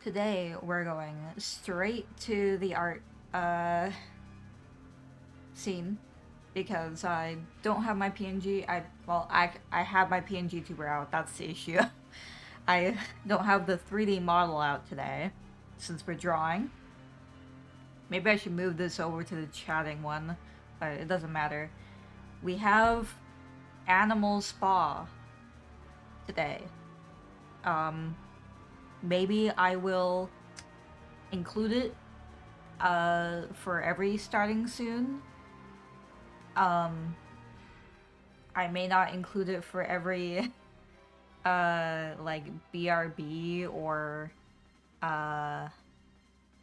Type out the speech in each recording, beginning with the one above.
Today we're going straight to the art scene because I don't have my PNG. I have my PNG tuber out. That's the issue. I don't have the 3D model out today since we're drawing. Maybe I should move this over to the chatting one, but it doesn't matter. We have Animal Spa today. Maybe I will include it for every starting soon. I may not include it for every like BRB or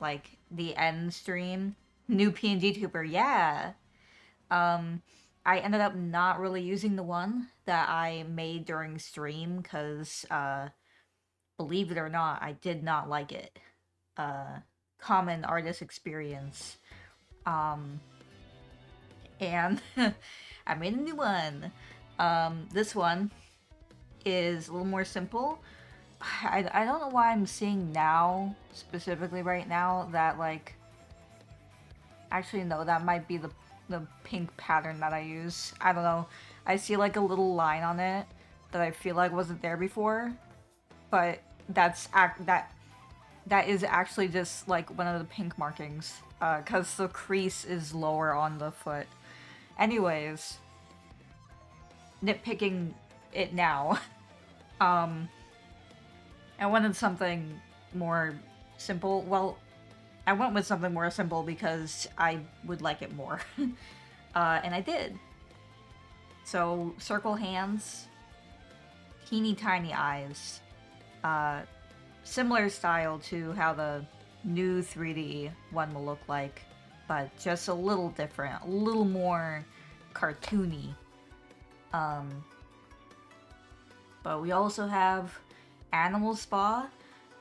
like the end stream. New PNG tuber, yeah. I ended up not really using the one that I made during stream because believe it or not, I did not like it. Common artist experience. And I made a new one. This one is a little more simple. I don't know why I'm seeing now, specifically right now, that like... Actually, no, that might be the pink pattern that I use. I don't know. I see like a little line on it that I feel like wasn't there before. But that is actually just like one of the pink markings. Because the crease is lower on the foot. Anyways, nitpicking it now. I wanted something more simple. Well, I went with something more simple because I would like it more. And I did. So, circle hands, teeny tiny eyes. Similar style to how the new 3D one will look like, but just a little different, a little more cartoony. But we also have Animal Spa.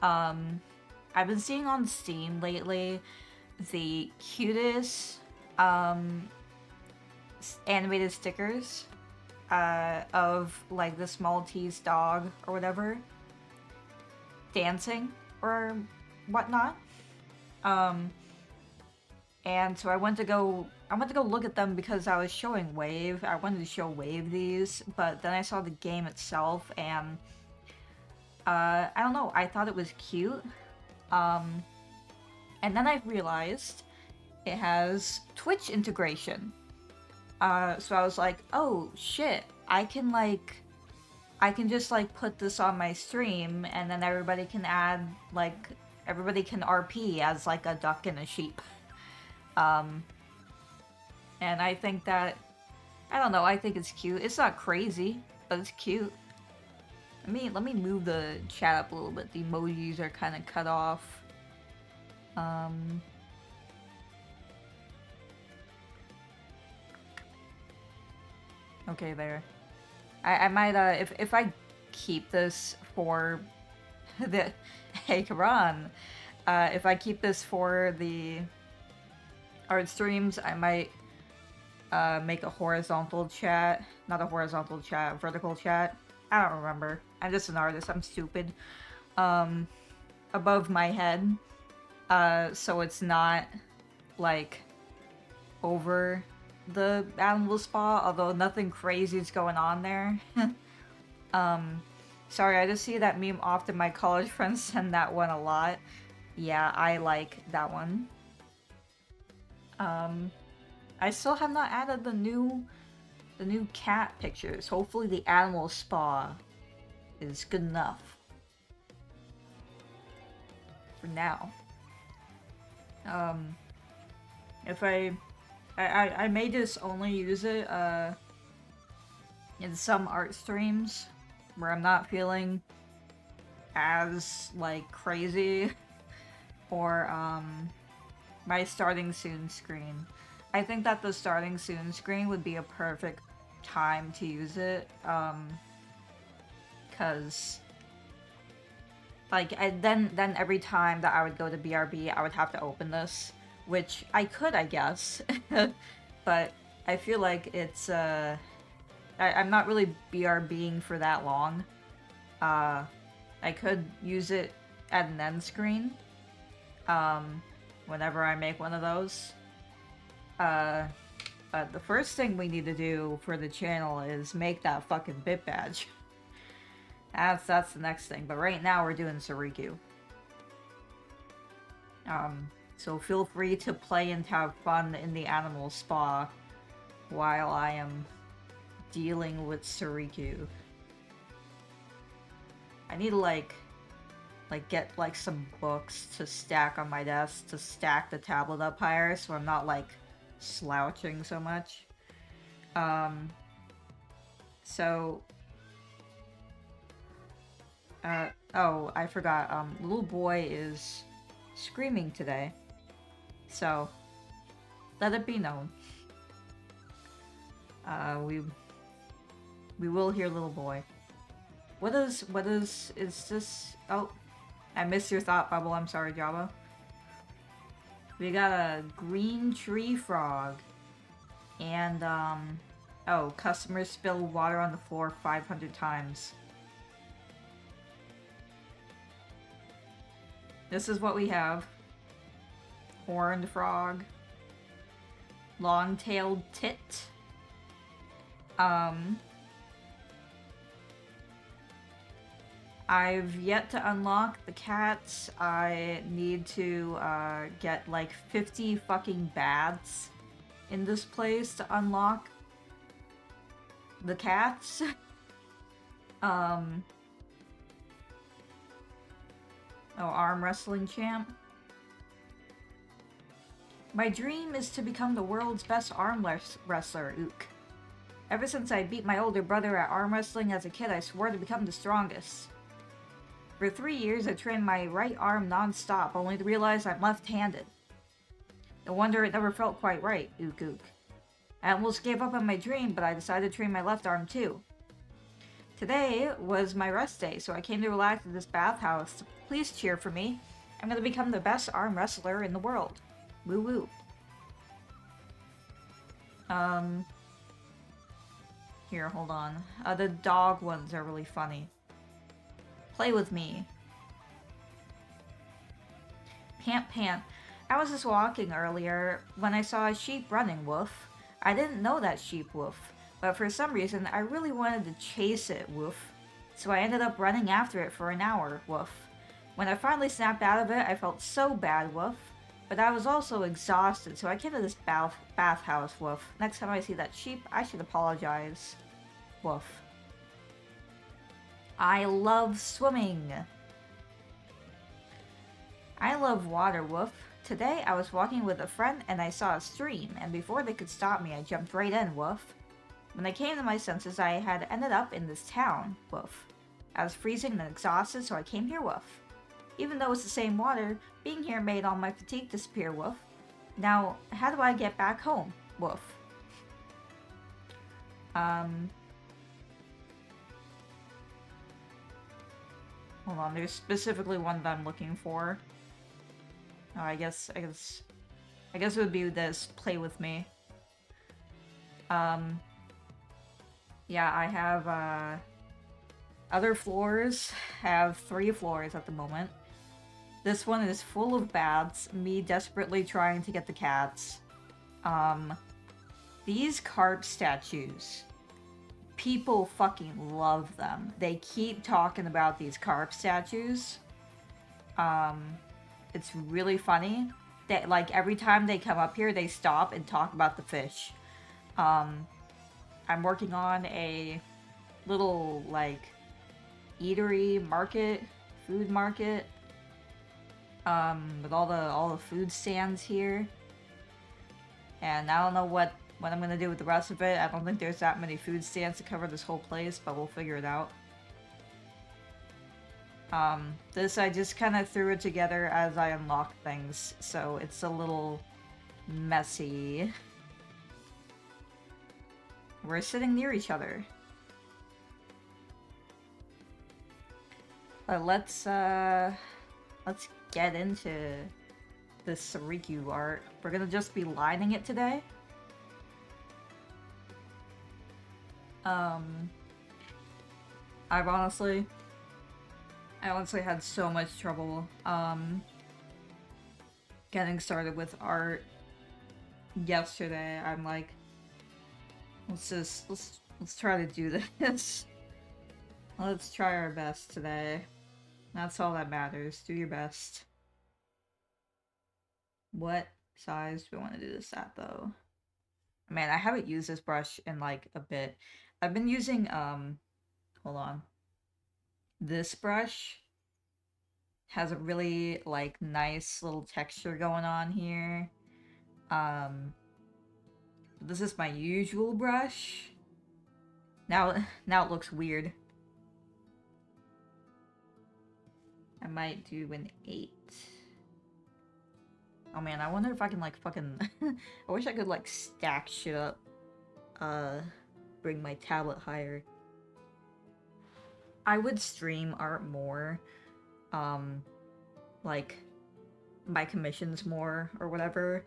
I've been seeing on Steam lately the cutest animated stickers of like this Maltese dog or whatever dancing or whatnot. And so I went to go look at them because I was showing Wave. I wanted to show Wave these, but then I saw the game itself and I don't know, I thought it was cute. And then I realized it has Twitch integration. So I was like, oh shit, I can just like put this on my stream and then everybody can RP as like a duck and a sheep. And I think that, I don't know, I think it's cute. It's not crazy, but it's cute. Let me move the chat up a little bit. The emojis are kind of cut off. Okay, there. I might if I keep this for the hey Karan, if I keep this for the art streams, I might make a horizontal chat, not a horizontal chat, vertical chat. I don't remember. I'm just an artist. I'm stupid. Above my head, so it's not like over the Animal Spa, although nothing crazy is going on there. Sorry, I just see that meme often. My college friends send that one a lot. Yeah, I like that one. I still have not added the new cat pictures. Hopefully the Animal Spa is good enough for now. If I may just only use it in some art streams where I'm not feeling as like crazy, or my starting soon screen. I think that the starting soon screen would be a perfect time to use it, cause like then every time that I would go to BRB, I would have to open this, which I could, I guess, but I feel like it's I'm not really BRBing for that long. I could use it at an end screen. Whenever I make one of those. But the first thing we need to do for the channel is make that fucking bit badge. That's the next thing. But right now we're doing Soriku. So feel free to play and have fun in the animal spa while I am dealing with Soriku. I need to like get like some books to stack on my desk to stack the tablet up higher so I'm not like slouching so much. Oh, I forgot, little boy is screaming today. So, let it be known. We will hear little boy. What is this? Oh, I missed your thought bubble, I'm sorry, Java. We got a green tree frog. And, oh, customers spill water on the floor 500 times. This is what we have. Horned frog. Long-tailed tit. I've yet to unlock the cats. I need to get like 50 fucking bats in this place to unlock the cats. Oh, arm wrestling champ. My dream is to become the world's best arm wrestler, ook. Ever since I beat my older brother at arm wrestling as a kid, I swore to become the strongest. For 3 years, I trained my right arm non-stop, only to realize I'm left-handed. No wonder it never felt quite right, ook ook. I almost gave up on my dream, but I decided to train my left arm too. Today was my rest day, so I came to relax at this bathhouse. Please cheer for me. I'm gonna become the best arm wrestler in the world. Woo woo. Here, hold on. The dog ones are really funny. Play with me. Pant pant. I was just walking earlier when I saw a sheep running, woof. I didn't know that sheep, woof. But for some reason, I really wanted to chase it, woof. So I ended up running after it for an hour, woof. When I finally snapped out of it, I felt so bad, woof. But I was also exhausted, so I came to this bathhouse, woof. Next time I see that sheep, I should apologize. Woof. I love swimming. I love water, woof. Today, I was walking with a friend and I saw a stream, and before they could stop me, I jumped right in, woof. When I came to my senses, I had ended up in this town, woof. I was freezing and exhausted, so I came here, woof. Even though it's the same water, being here made all my fatigue disappear, woof. Now, how do I get back home, woof? Hold on, there's specifically one that I'm looking for. Oh, I guess it would be this, play with me. Yeah, I have, other floors, have 3 floors at the moment. This one is full of bats, me desperately trying to get the cats. These carp statues. People fucking love them. They keep talking about these carp statues. It's really funny. That like every time they come up here, they stop and talk about the fish. I'm working on a little like eatery market, food market. With all the food stands here. And I don't know what I'm gonna do with the rest of it. I don't think there's that many food stands to cover this whole place, but we'll figure it out. This I just kind of threw it together as I unlocked things, so it's a little messy. We're sitting near each other. But let's get into the Soriku art. We're gonna just be lining it today. I've honestly I honestly had so much trouble getting started with art yesterday. I'm like, let's try to do this. Let's try our best today. That's all that matters. Do your best. What size do we want to do this at though? Man, I haven't used this brush in like a bit. I've been using hold on. This brush has a really like nice little texture going on here. This is my usual brush. Now it looks weird. I might do an 8. Oh man, I wonder if I can like fucking I wish I could like stack shit up. Bring my tablet higher. I would stream art more. Like my commissions more or whatever.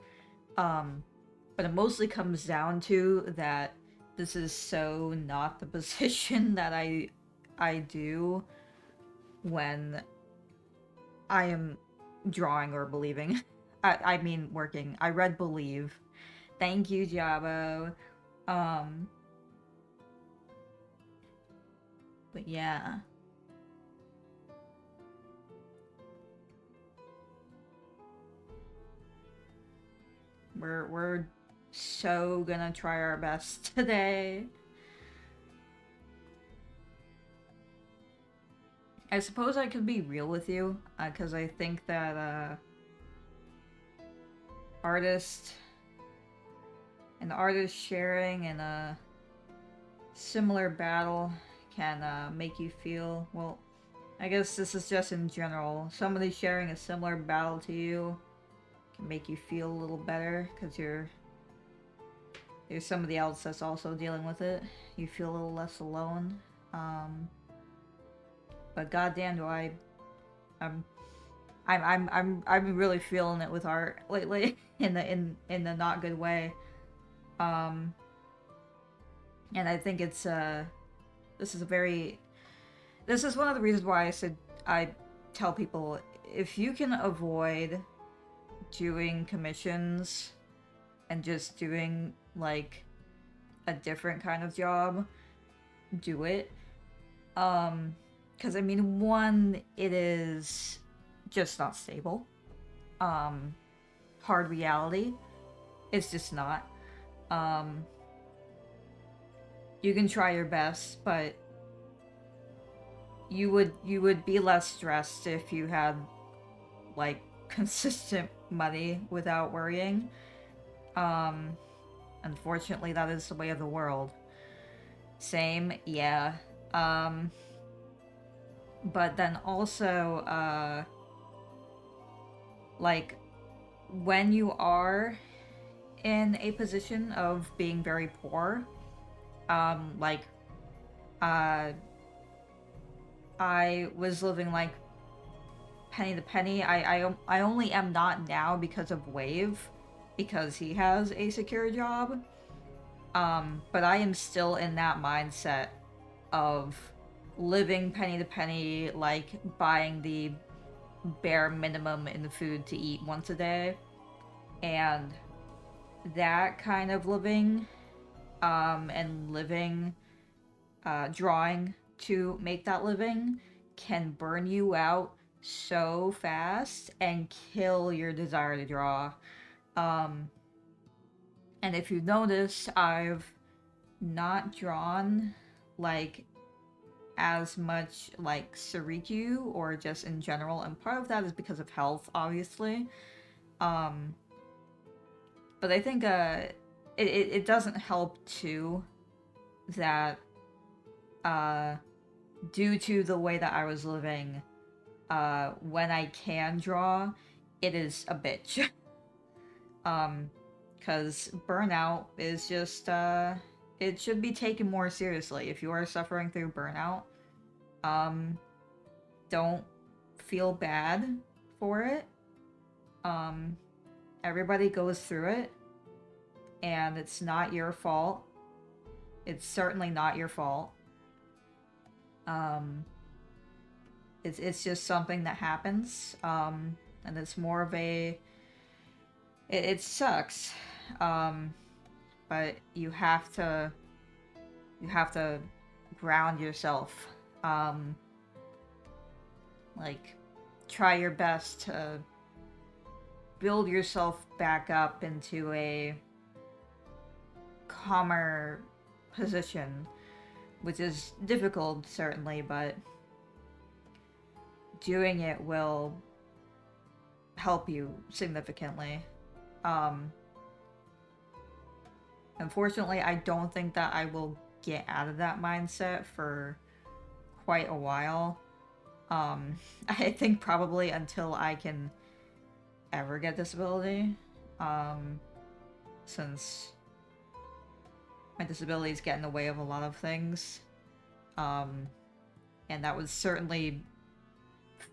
But it mostly comes down to that this is so not the position that I do when I am drawing or believing. I mean working. I read Believe. Thank you, Jabo. But yeah. We're so gonna try our best today. I suppose I could be real with you, because I think that an artist sharing in a similar battle can make you feel, well, I guess this is just in general. Somebody sharing a similar battle to you can make you feel a little better because there's somebody else that's also dealing with it. You feel a little less alone. But goddamn, I'm really feeling it with art lately in the not good way. And I think it's this is one of the reasons why I tell people, if you can avoid doing commissions and just doing like a different kind of job, do it. Because I mean, one, it is just not stable. Hard reality. It's just not. You can try your best, but you would be less stressed if you had like consistent money without worrying. Unfortunately, that is the way of the world. Same, yeah. But then also, like, when you are in a position of being very poor, like, I was living like penny to penny. I only am not now because of Wave, because he has a secure job. But I am still in that mindset of living penny to penny, like buying the bare minimum in the food to eat once a day. And that kind of living, and living, drawing to make that living can burn you out so fast and kill your desire to draw. And if you notice, I've not drawn like as much like Soriku or just in general, and part of that is because of health, obviously. But I think it doesn't help too that due to the way that I was living, when I can draw, it is a bitch. Because burnout is just it should be taken more seriously. If you are suffering through burnout, don't feel bad for it. Everybody goes through it, and it's not your fault. It's certainly not your fault. It's just something that happens, and it's more of a it sucks, um, but you have to ground yourself, um, like try your best to build yourself back up into a calmer position, which is difficult certainly, but doing it will help you significantly. Um, Unfortunately, I don't think that I will get out of that mindset for quite a while. I think probably until I can ever get disability, um, since my disabilities get in the way of a lot of things. Um, and that would certainly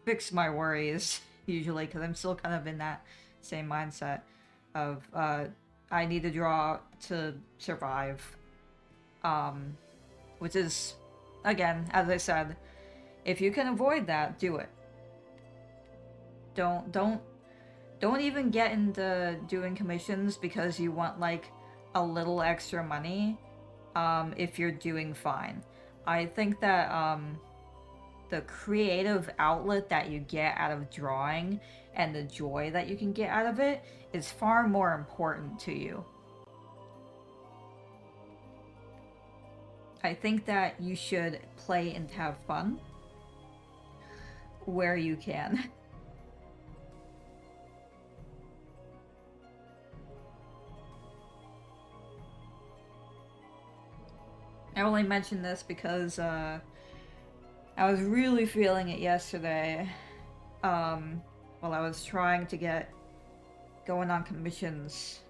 fix my worries, usually, because I'm still kind of in that same mindset of, I need to draw to survive. Um, which is, again, as I said, if you can avoid that, do it. Don't don't don't even get into doing commissions because you want like a little extra money. If you're doing fine, I think that the creative outlet that you get out of drawing and the joy that you can get out of it is far more important to you. I think that you should play and have fun where you can. I only mention this because I was really feeling it yesterday, while I was trying to get going on commissions.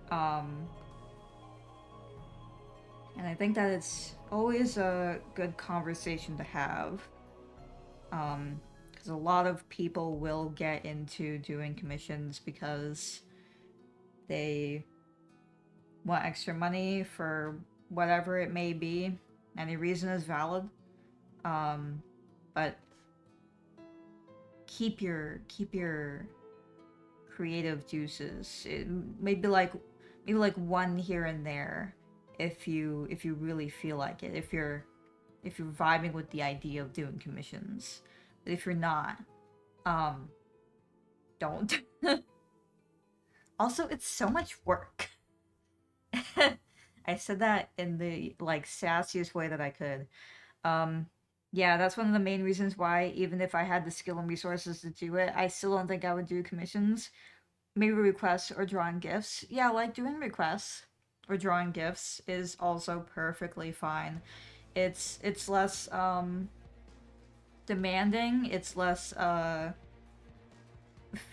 Um, and I think that it's always a good conversation to have. Because a lot of people will get into doing commissions because they want extra money for whatever it may be. Any reason is valid. But keep your creative juices. It, maybe like one here and there if you really feel like it. If you're vibing with the idea of doing commissions. But if you're not, um, don't. Also, it's so much work. I said that in the like sassiest way that I could. Um, yeah, that's one of the main reasons why, even if I had the skill and resources to do it, I still don't think I would do commissions. Maybe requests or drawing gifts. Yeah, like doing requests or drawing gifts is also perfectly fine. It's less demanding. It's less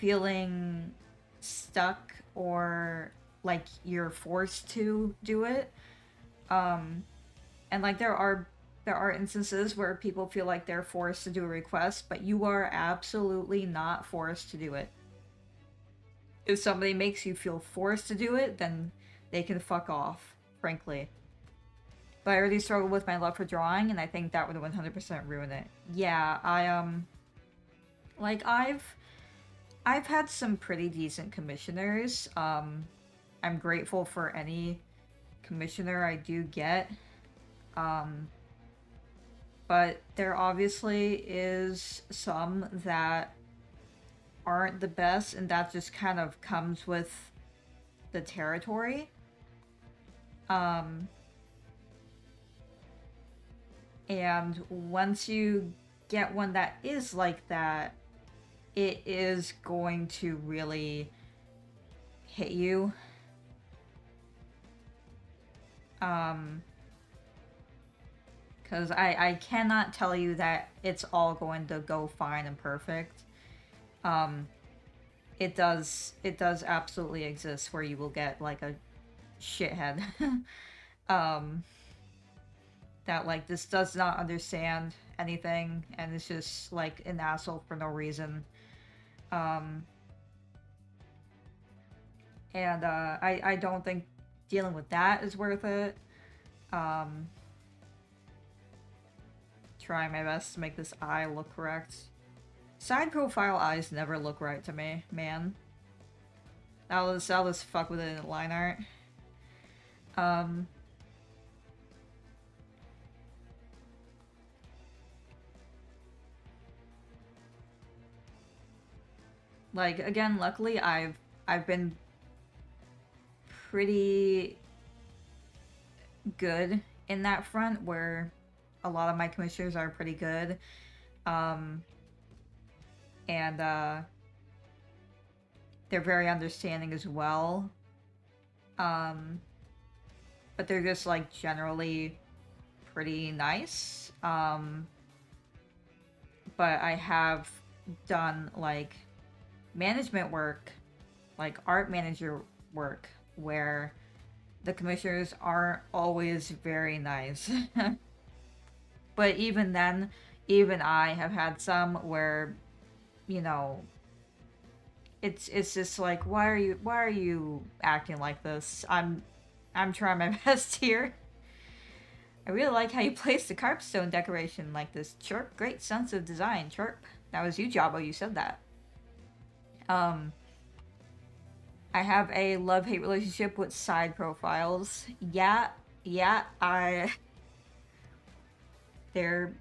feeling stuck or like you're forced to do it. And like there are instances where people feel like they're forced to do a request, but you are absolutely not forced to do it. If somebody makes you feel forced to do it, then they can fuck off, frankly. But I already struggled with my love for drawing, and I think that would 100% ruin it. Yeah, like I've had some pretty decent commissioners. I'm grateful for any commissioner I do get. Um, but there obviously is some that aren't the best, and that just kind of comes with the territory. Um, and once you get one that is like that, it is going to really hit you. Because I cannot tell you that it's all going to go fine and perfect. Um, it does absolutely exist where you will get like a shithead. um, that like this does not understand anything and it's just like an asshole for no reason. Um, and I don't think dealing with that is worth it. Um, trying my best to make this eye look correct. Side profile eyes never look right to me, man. I'll just fuck with it in line art. Like, again, luckily I've been pretty good in that front, where a lot of my commissioners are pretty good. And they're very understanding as well. But they're just like generally pretty nice. But I have done like management work, like art manager work, where the commissioners aren't always very nice. But even then, even I have had some where, you know, it's just like, why are you acting like this? I'm trying my best here. I really like how you placed the carpstone decoration like this. Chirp, great sense of design. Chirp. That was you, Jabo. You said that. I have a love-hate relationship with side profiles. Yeah, they're...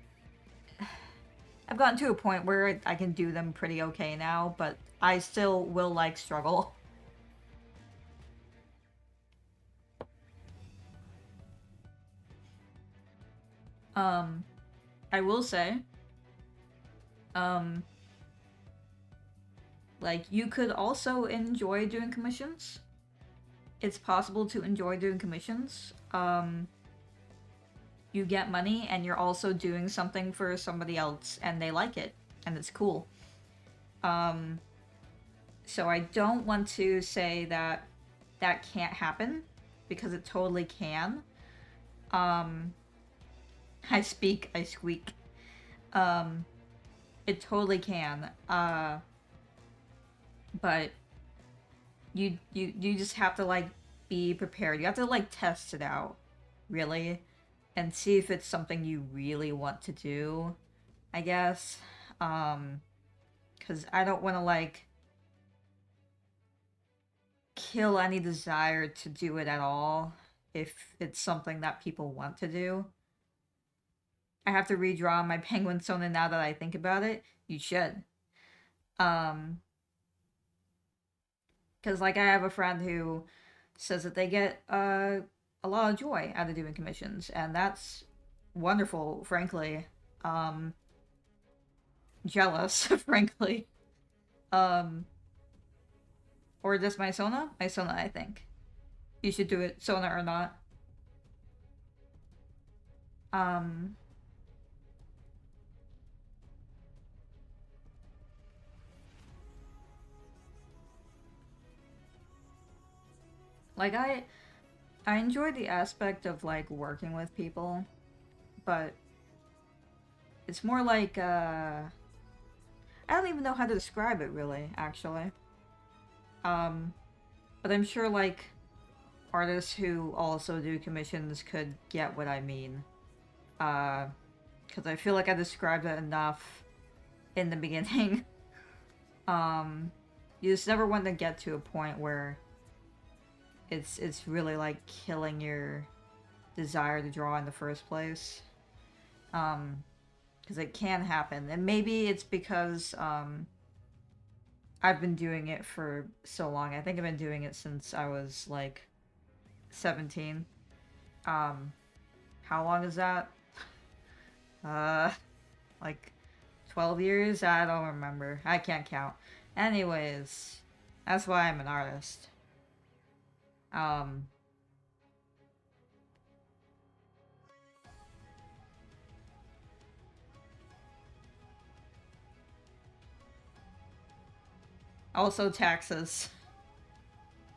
I've gotten to a point where I can do them pretty okay now, but I still will, like, struggle. I will say, like, you could also enjoy doing commissions. It's possible to enjoy doing commissions. You get money and you're also doing something for somebody else and they like it and it's cool. So I don't want to say that that can't happen, because it totally can. I speak, I squeak. It totally can. But you just have to like be prepared. You have to like test it out, really, and see if it's something you really want to do, I guess. Because I don't want to like kill any desire to do it at all if it's something that people want to do. I have to redraw my penguin Sona now that I think about it. You should. Because like I have a friend who says that they get a lot of joy out of doing commissions, and that's wonderful, frankly. Jealous, frankly. Or just my Sona? My Sona, I think. You should do it, Sona or not. Like I enjoy the aspect of like working with people, but it's more like I don't even know how to describe it really, actually. But I'm sure like artists who also do commissions could get what I mean. Because I feel like I described it enough in the beginning. You just never want to get to a point where it's really like killing your desire to draw in the first place. Because it can happen, and maybe it's because I've been doing it for so long. I think I've been doing it since I was like 17. How long is that? Like 12 years? I don't remember. I can't count. Anyways, that's why I'm an artist. Also taxes.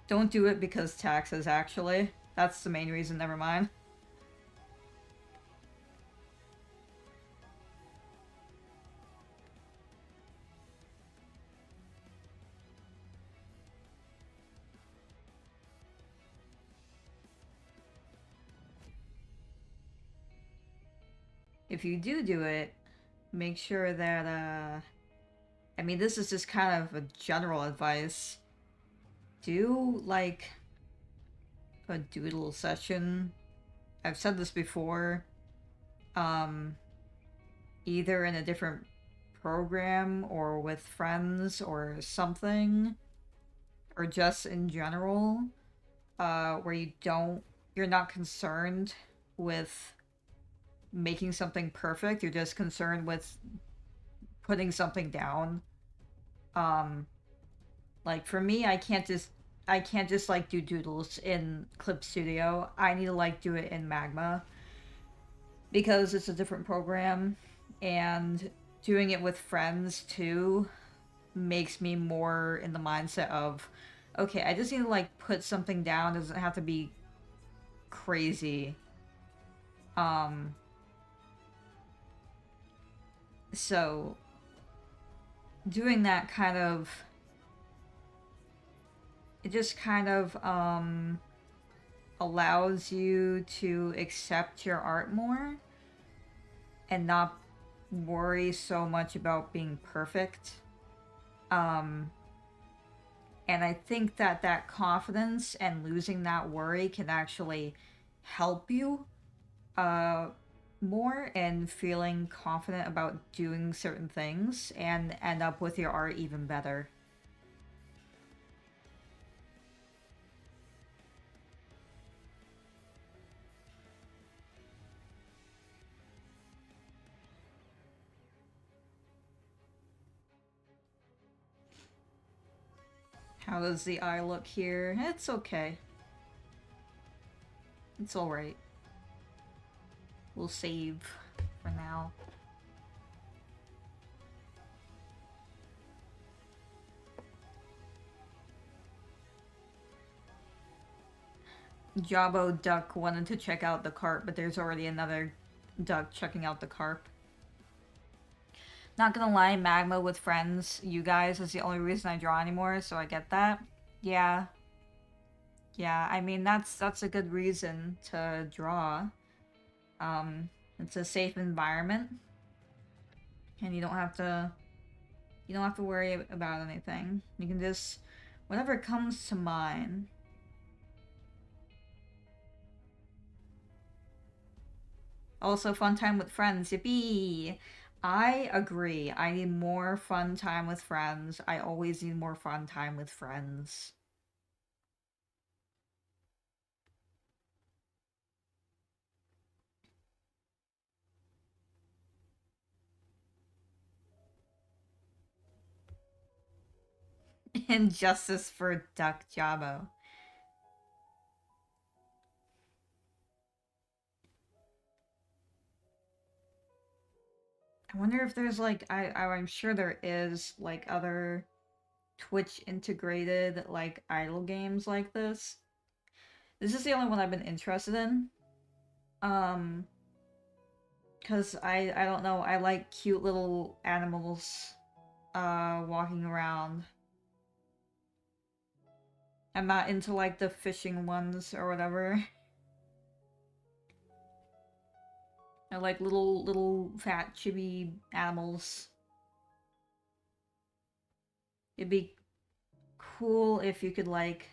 Don't do it because taxes, actually. That's the main reason, never mind. if you do it, make sure that I mean, this is just kind of a general advice. Do like a doodle session. I've said this before. Um, Either in a different program or with friends or something, or just in general, where you're not concerned with making something perfect. You're just concerned with putting something down. Um, like for me, I can't just like do doodles in Clip Studio. I need to like do it in Magma because it's a different program, and doing it with friends too makes me more in the mindset of, okay, I just need to like put something down. It doesn't have to be crazy. Um, so doing that kind of, it just kind of allows you to accept your art more and not worry so much about being perfect. Um, and I think that that confidence and losing that worry can actually help you uh, more and feeling confident about doing certain things and end up with your art even better. How does the eye look here? It's okay. It's alright. We'll save for now. Jabo Duck wanted to check out the carp, but there's already another duck checking out the carp. Not gonna lie, Magma with friends, you guys, is the only reason I draw anymore, so I get that. Yeah. Yeah, I mean that's a good reason to draw. Um, it's a safe environment, and you don't have to worry about anything. You can just whatever comes to mind. Also, fun time with friends. Yippee! I agree. I need more fun time with friends. I always need more fun time with friends. Injustice for Duck Jabo. I wonder if there's like I'm sure there is like other Twitch integrated like idle games like this. This is the only one I've been interested in. Um, cause I don't know, I like cute little animals walking around. I'm not into like the fishing ones or whatever. I like little fat chibi animals. It'd be cool if you could like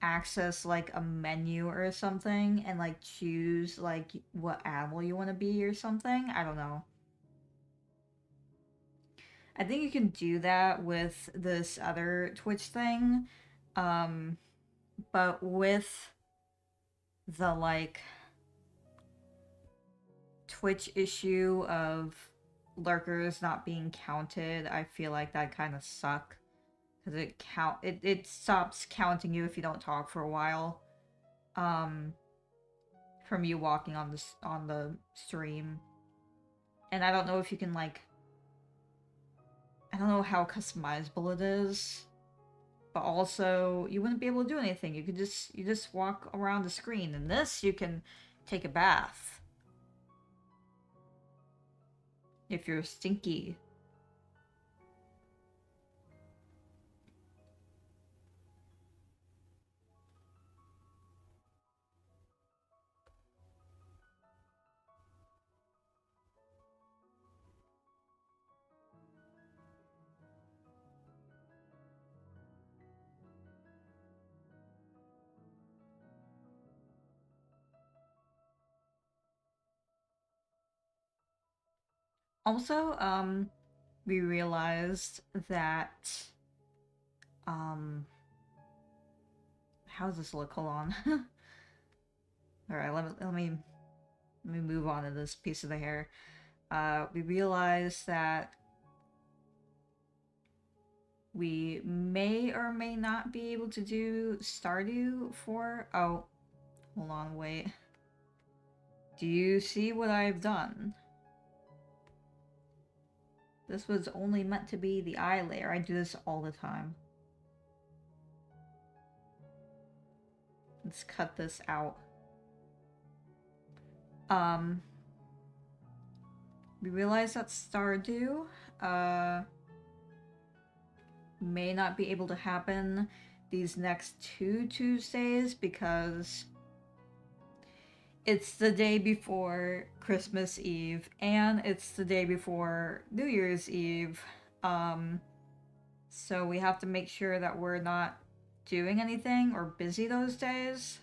access like a menu or something and like choose like what animal you want to be or something. I don't know. I think you can do that with this other Twitch thing. Um, but with the like Twitch issue of lurkers not being counted, I feel like that kind of suck because it stops counting you if you don't talk for a while. Um, from you walking on the stream, and I don't know if you can like I don't know how customizable it is, but also you wouldn't be able to do anything. You just walk around the screen. In this, you can take a bath if you're stinky. Also, we realized that, um, how does this look? Hold on. All right, let me move on to this piece of the hair. We realized that we may or may not be able to do Stardew for... Oh, hold on, wait. Do you see what I've done? This was only meant to be the eye layer. I do this all the time. Let's cut this out. We realized that Stardew, may not be able to happen these next 2 Tuesdays because it's the day before Christmas Eve and it's the day before New Year's Eve. So we have to make sure that we're not doing anything or busy those days.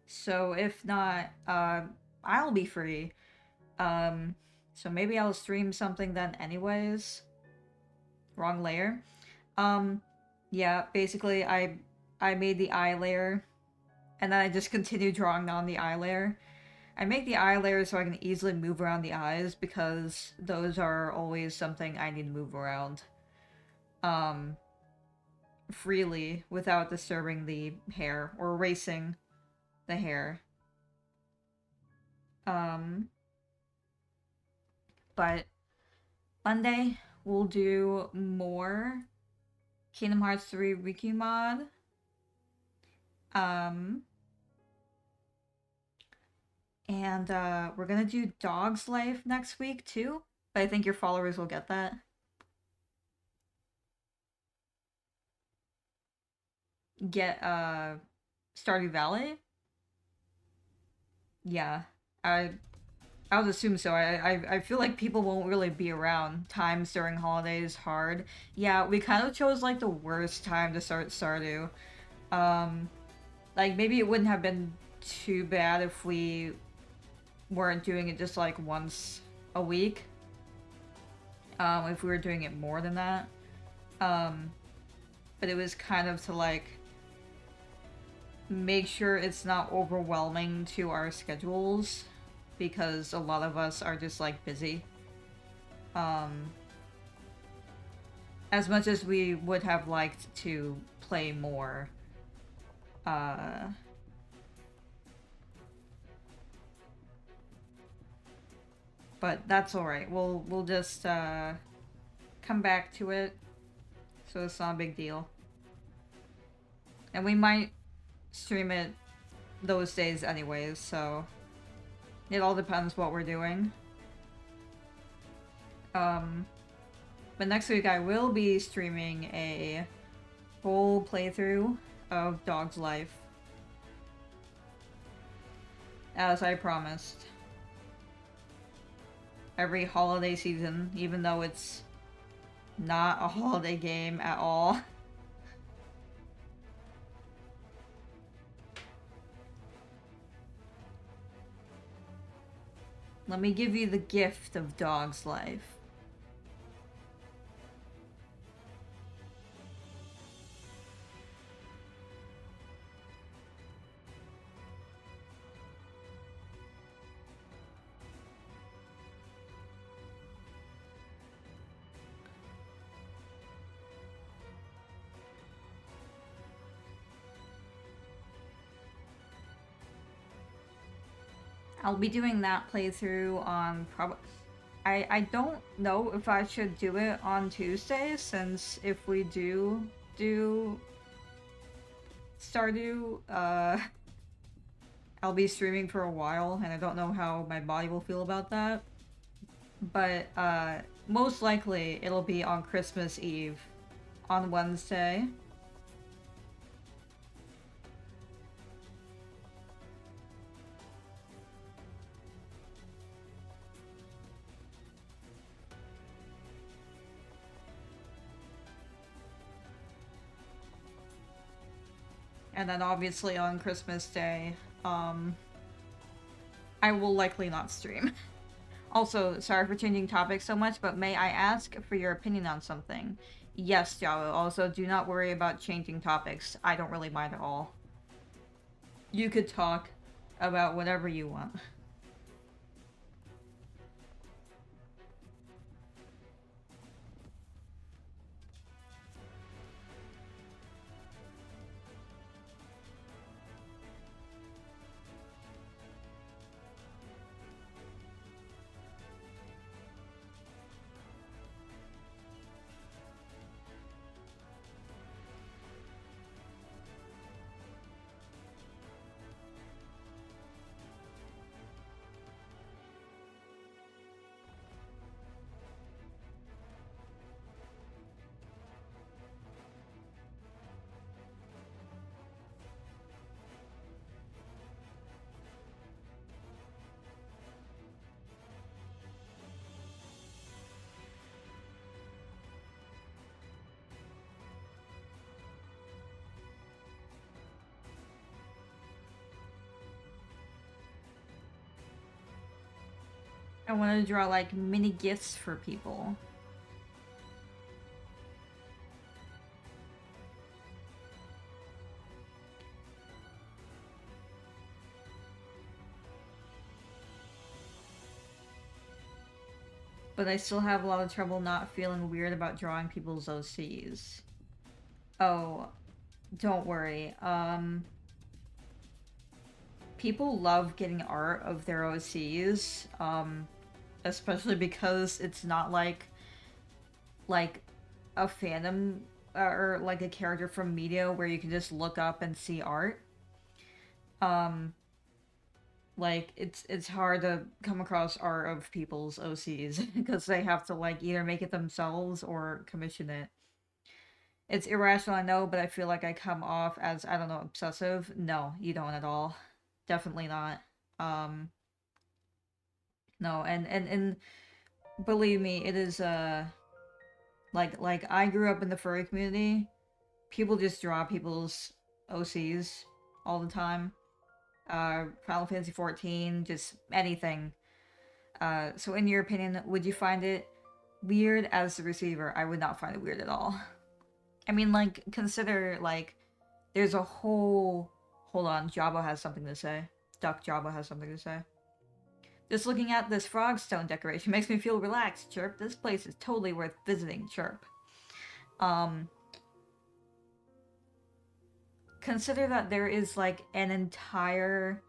So if not, I'll be free. So maybe I'll stream something then anyways. Wrong layer. Yeah, basically I made the eye layer and then I just continued drawing on the eye layer. I make the eye layer so I can easily move around the eyes because those are always something I need to move around freely without disturbing the hair or erasing the hair. But Monday we'll do more Kingdom Hearts 3 Wiki mod. And we're gonna do Dog's Life next week too. But I think your followers will get that. Get Stardew Valley? Yeah. I would assume so. I feel like people won't really be around. Times during holidays hard. Yeah, we kind of chose like the worst time to start Stardew. Like maybe it wouldn't have been too bad if we weren't doing it just like once a week. If we were doing it more than that. But it was kind of to like make sure it's not overwhelming to our schedules because a lot of us are just like busy. As much as we would have liked to play more, but that's alright. We'll just come back to it, so it's not a big deal. And we might stream it those days anyways, so it all depends what we're doing. But next week I will be streaming a full playthrough of Dog's Life, as I promised. Every holiday season, even though it's not a holiday game at all. Let me give you the gift of Dog's Life. I'll be doing that playthrough on I don't know if I should do it on Tuesday, since if we do Stardew, I'll be streaming for a while, and I don't know how my body will feel about that. But, most likely it'll be on Christmas Eve, on Wednesday. And then obviously on Christmas Day, I I will likely not stream. Also, sorry for changing topics so much, but may I ask for your opinion on something? Yes, Javo. Also, do not worry about changing topics. I don't really mind at all. You could talk about whatever you want. I want to draw like mini gifts for people. But I still have a lot of trouble not feeling weird about drawing people's OCs. Oh, don't worry. People love getting art of their OCs, especially because it's not like a fandom or like a character from media where you can just look up and see art. Um, like it's hard to come across art of people's OCs because they have to like either make it themselves or commission it. It's irrational, I know, but I feel like I come off as, I don't know, obsessive. No, you don't at all. Definitely not. Um, no, and believe me, it is like I grew up in the furry community. People just draw people's OCs all the time. Final Fantasy 14, just anything. So in your opinion, would you find it weird as the receiver? I would not find it weird at all. I mean, like, consider, like, there's a whole... Hold on, Jabba has something to say. Duck Jabba has something to say. Just looking at this frogstone decoration makes me feel relaxed, Chirp. This place is totally worth visiting, Chirp. Consider that there is, like, an entire,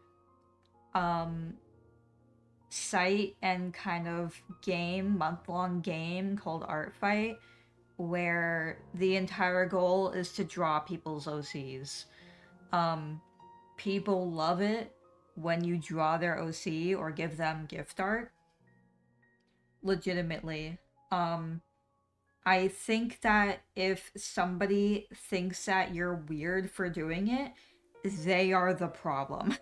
site and kind of game, month-long game called Art Fight, where the entire goal is to draw people's OCs. People love it when you draw their OC or give them gift art. Legitimately. I think that if somebody thinks that you're weird for doing it, they are the problem.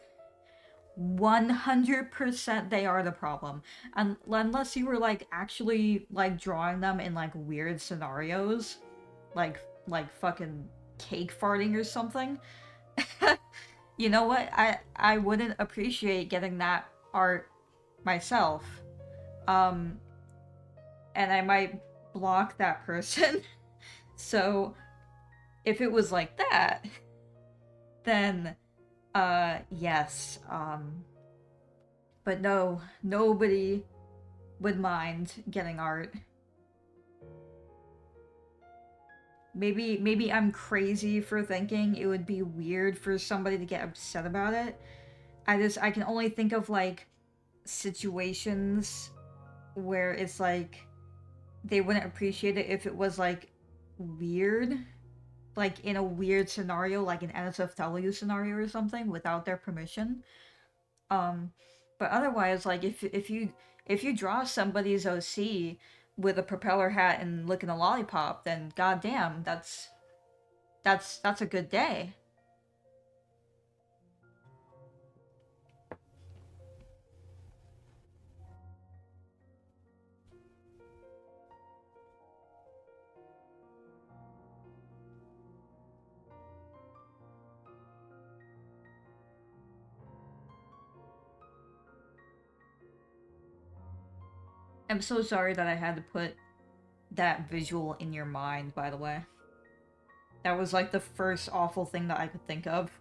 100% they are the problem. And unless you were like actually like drawing them in like weird scenarios, like fucking cake farting or something. You know what? I wouldn't appreciate getting that art myself. Um and I might block that person. So if it was like that, then yes. But no, nobody would mind getting art. Maybe I'm crazy for thinking it would be weird for somebody to get upset about it. I can only think of like situations where it's like they wouldn't appreciate it if it was like weird, like in a weird scenario, like an NSFW scenario or something without their permission. Um, but otherwise, like if you draw somebody's OC with a propeller hat and licking a lollipop, then goddamn, that's a good day. I'm so sorry that I had to put that visual in your mind, by the way. That was like the first awful thing that I could think of.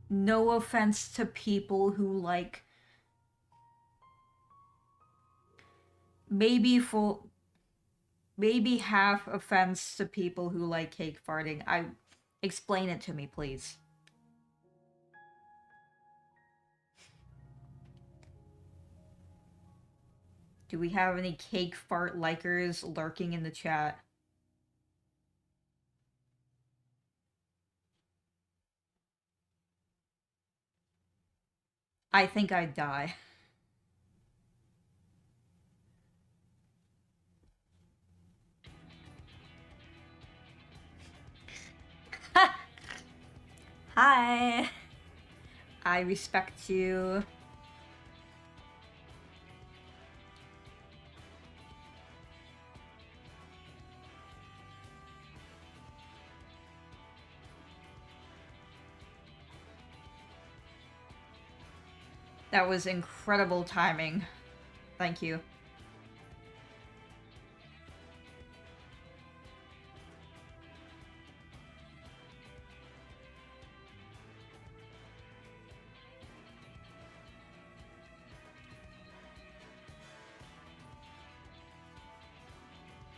No offense to people who like maybe for maybe half offense to people who like cake farting. I explain it to me, please. Do we have any cake fart likers lurking in the chat? I think I'd die. Hi. I respect you. That was incredible timing. Thank you.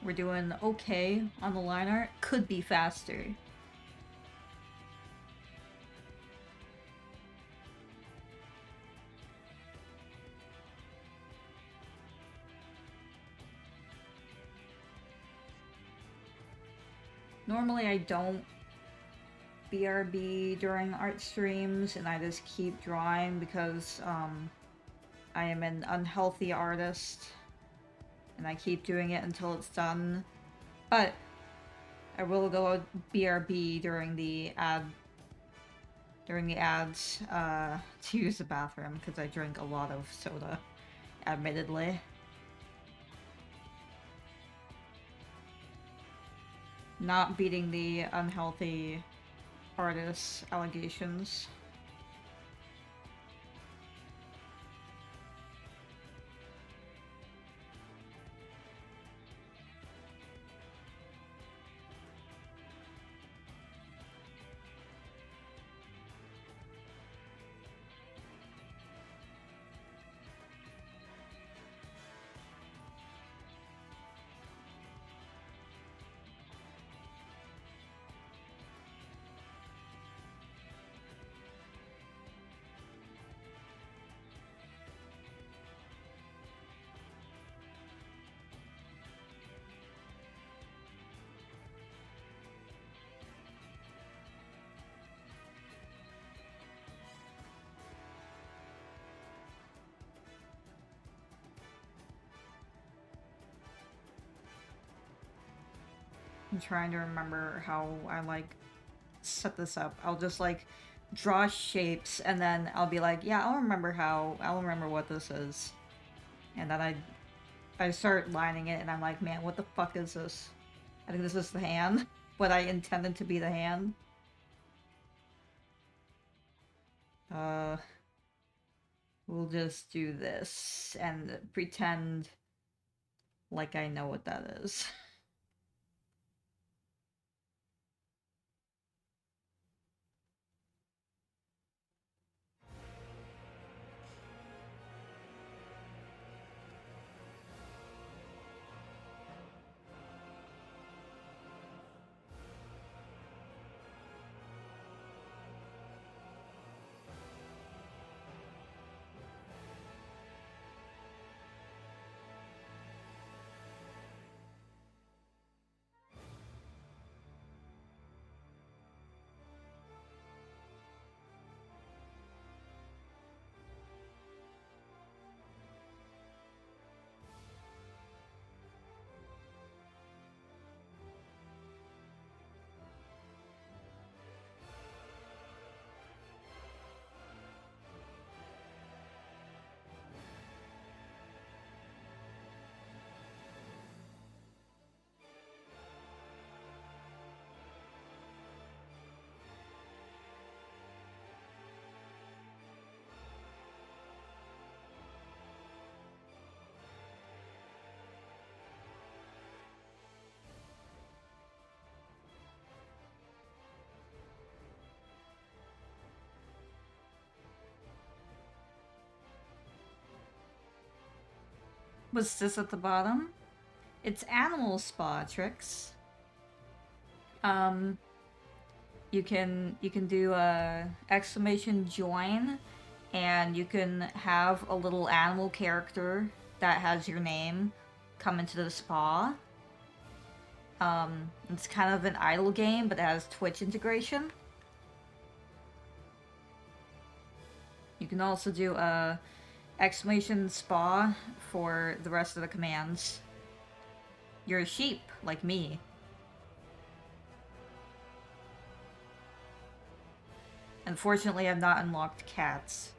We're doing okay on the line art. Could be faster. Normally I don't BRB during art streams and I just keep drawing because I am an unhealthy artist and I keep doing it until it's done. But I will go BRB during the ads to use the bathroom because I drink a lot of soda, admittedly. Not beating the unhealthy artist allegations. I'm trying to remember how I like set this up. I'll just like draw shapes and then I'll be like, yeah, I'll remember what this is. And then I start lining it and I'm like, man, what the fuck is this? I think this is the hand. What I intended to be the hand. Uh we'll just do this and pretend like I know what that is. What's this at the bottom? It's animal spa tricks. Um, you can do a exclamation join, and you can have a little animal character that has your name come into the spa. It's kind of an idle game, but it has Twitch integration. You can also do a exclamation spa for the rest of the commands. You're a sheep, like me. Unfortunately, I've not unlocked cats.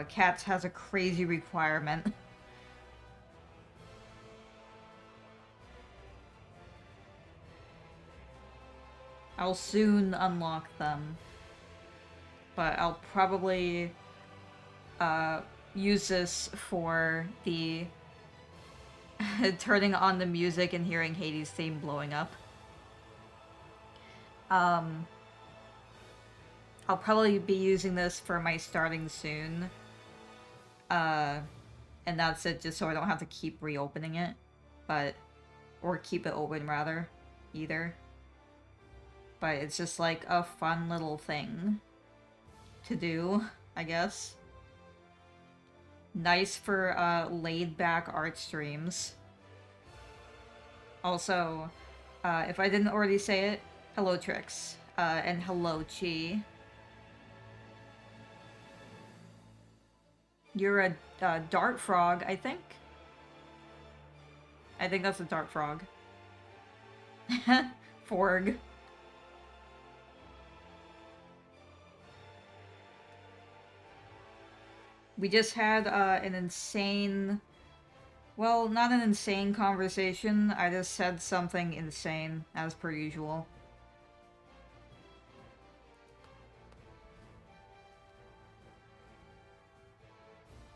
Cats has a crazy requirement. I'll soon unlock them. But I'll probably use this for the turning on the music and hearing Hades' theme blowing up. I'll probably be using this for my starting soon. And that's it, just so I don't have to keep reopening it. Or keep it open, rather. Either. But it's just like a fun little thing to do, I guess. Nice for laid-back art streams. Also, if I didn't already say it, hello Trix, and hello Chi. You're a dart frog, I think. I think that's a dart frog. Forg. We just had an insane... Well, not an insane conversation. I just said something insane, as per usual.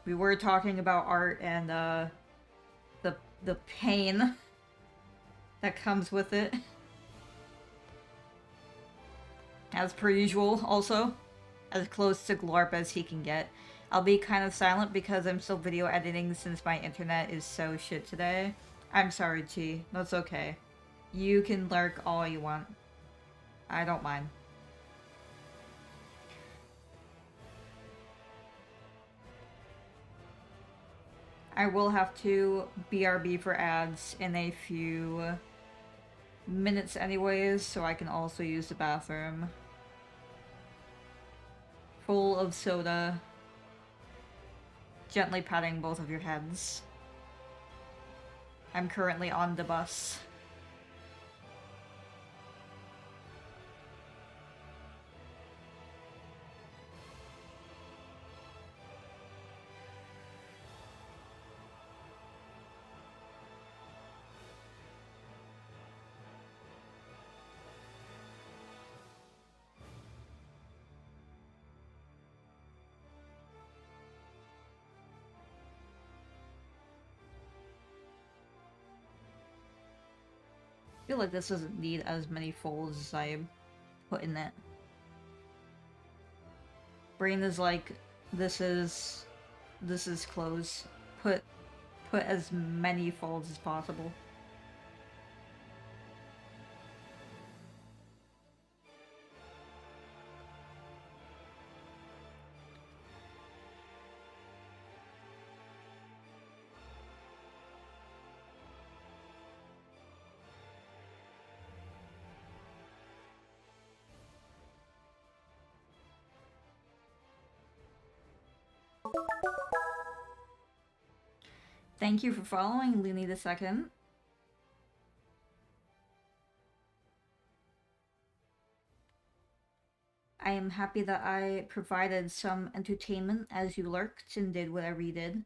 We were talking about art and the pain that comes with it. As per usual, also. As close to Glorp as he can get. I'll be kind of silent because I'm still video editing since my internet is so shit today. I'm sorry, Chi. That's okay. You can lurk all you want. I don't mind. I will have to BRB for ads in a few minutes anyways, so I can also use the bathroom. Full of soda. Gently patting both of your heads. I'm currently on the bus. I feel like this doesn't need as many folds as I put in it. Brain is like, this is close. Put as many folds as possible. Thank you for following, Looney the Second. I am happy that I provided some entertainment as you lurked and did whatever you did.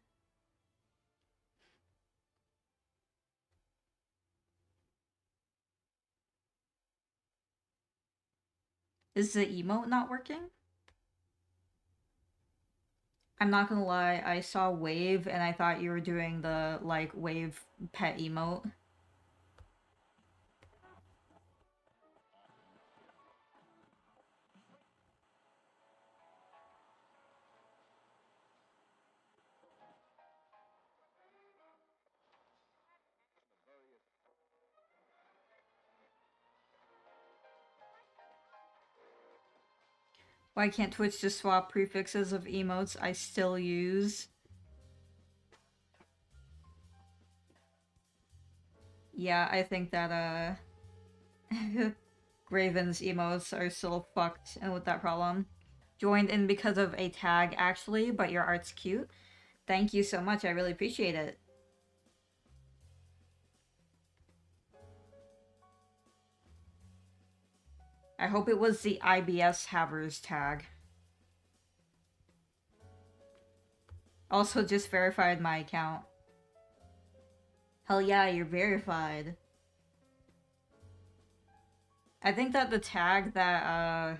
Is the emote not working? I'm not gonna lie, I saw Wave and I thought you were doing the, like, Wave pet emote. Why can't Twitch just swap prefixes of emotes I still use? Yeah, I think that, Graven's emotes are still fucked and with that problem. Joined in because of a tag, actually, but your art's cute. Thank you so much, I really appreciate it. I hope it was the IBS Havers tag. Also, just verified my account. Hell yeah, you're verified. I think that the tag that,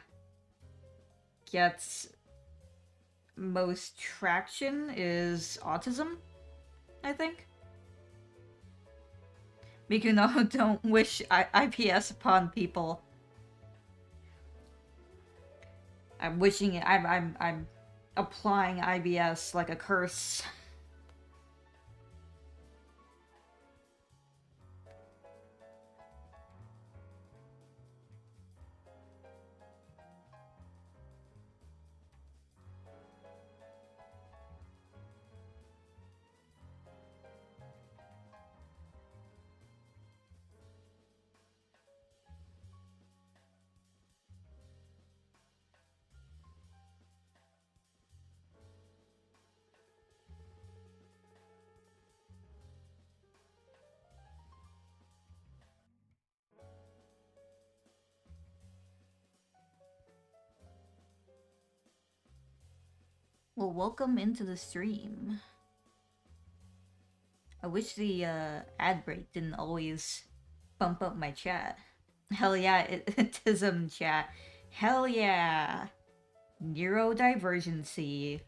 gets most traction is autism, I think. Miku no, don't wish IPS upon people. I'm wishing it. I'm applying IBS like a curse. Well, welcome into the stream. I wish the ad break didn't always bump up my chat. Hell yeah, autism chat. Hell yeah. Neurodivergency.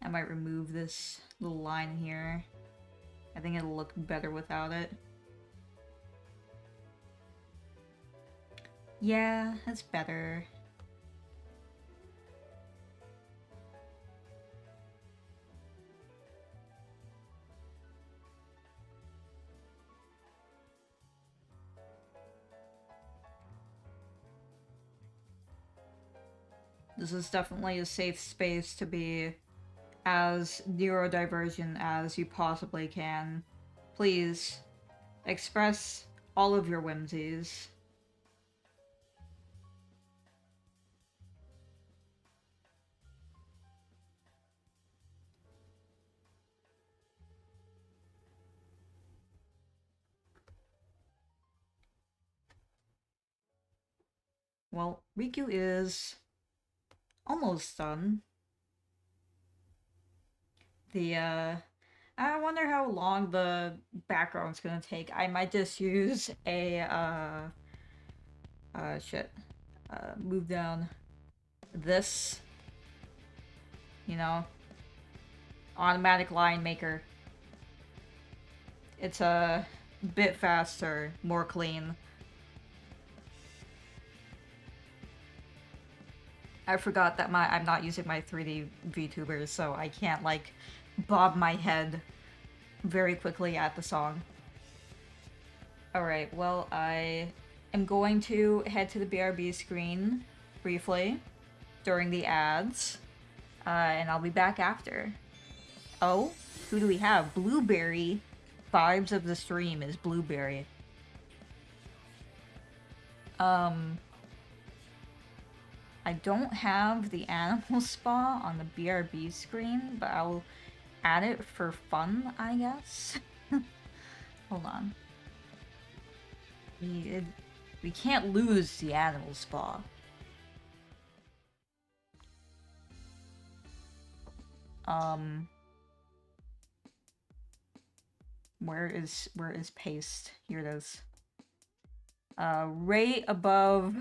I might remove this little line here. I think it'll look better without it. Yeah, that's better. This is definitely a safe space to be as neurodivergent as you possibly can. Please, express all of your whimsies. Well, Riku is almost done. I wonder how long the background's gonna take. I might just use a, move down this, you know, automatic line maker. It's a bit faster, more clean. I forgot that I'm not using my 3D VTubers, so I can't like bob my head very quickly at the song. Alright, well, I am going to head to the BRB screen briefly during the ads, and I'll be back after. Oh, who do we have? Blueberry. Vibes of the stream is Blueberry. I don't have the animal spa on the BRB screen, but I'll add it for fun, I guess. Hold on. We can't lose the animal spa. Where is paste? Here it is. Right above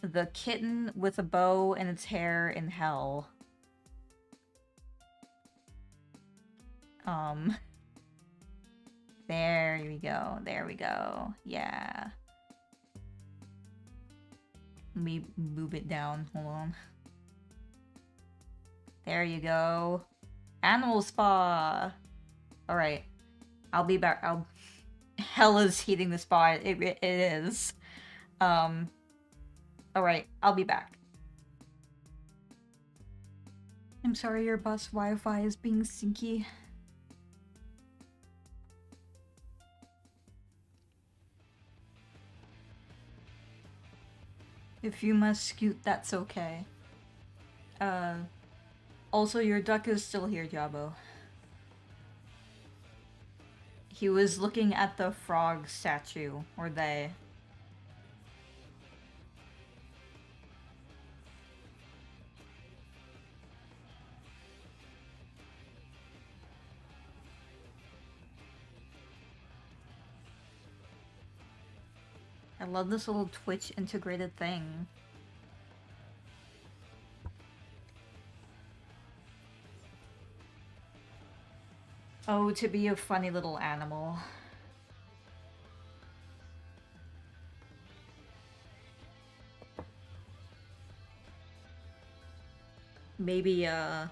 the kitten with a bow in its hair in hell. There we go. There we go. Yeah. Let me move it down. Hold on. There you go. Animal spa. Alright. I'll be back. Hell is heating the spot. It is. All right, I'll be back. I'm sorry your bus Wi-Fi is being stinky. If you must scoot, that's okay. Also, your duck is still here, Jabo. He was looking at the frog statue, or they. I love this little Twitch integrated thing. Oh, to be a funny little animal. Maybe, at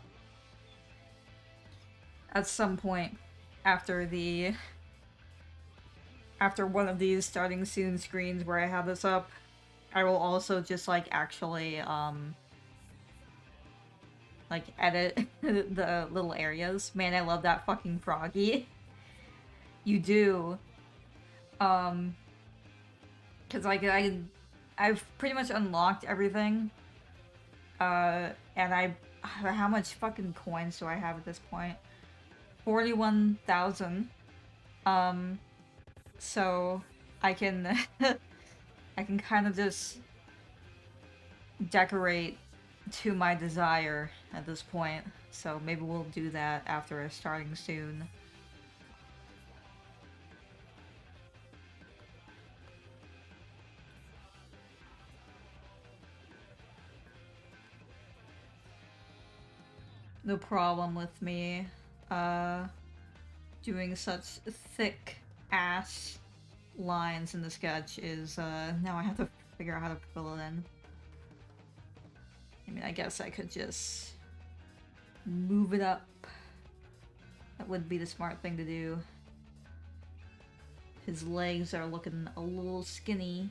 some point after one of these starting soon screens where I have this up, I will also just, like, actually, like, edit the little areas. Man, I love that fucking froggy. You do. Cause, like, I've pretty much unlocked everything. And how much fucking coins do I have at this point? 41,000. So I can I can kind of just decorate to my desire at this point. So maybe we'll do that after starting soon. No problem with me doing such thick ass lines in the sketch is now I have to figure out how to fill it in. I mean, I guess I could just move it up. That would be the smart thing to do. His legs are looking a little skinny.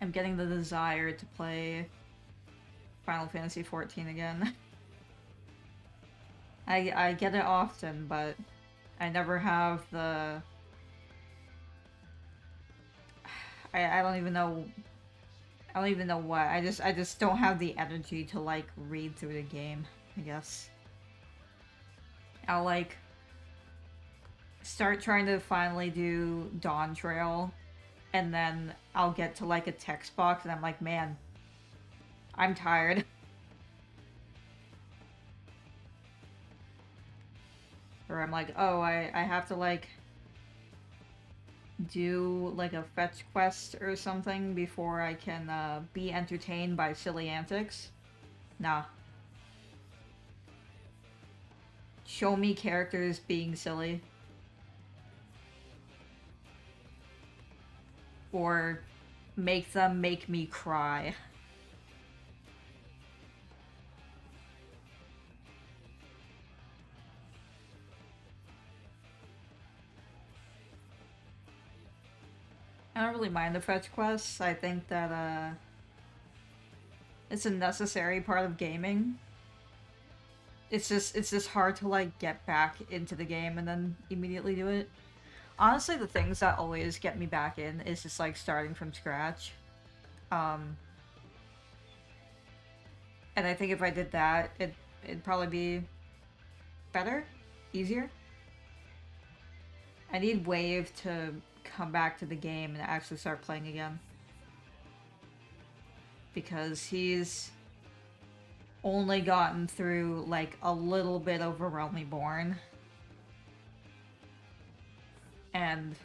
I'm getting the desire to play Final Fantasy XIV again. I get it often, but I never have the... I don't even know... I don't even know what. I just don't have the energy to, like, read through the game, I guess. I'll, like, start trying to finally do Dawn Trail, and then I'll get to, like, a text box, and I'm like, man, I'm tired. Or I'm like, oh, I have to, like, do, like, a fetch quest or something before I can be entertained by silly antics. Nah. Show me characters being silly. Or make them make me cry. I don't really mind the fetch quests. I think that it's a necessary part of gaming. It's just hard to, like, get back into the game and then immediately do it. Honestly, the things that always get me back in is just, like, starting from scratch. And I think if I did that, it'd probably be better, easier. I need Wave to come back to the game and actually start playing again. Because he's only gotten through like a little bit of A Realm Reborn. And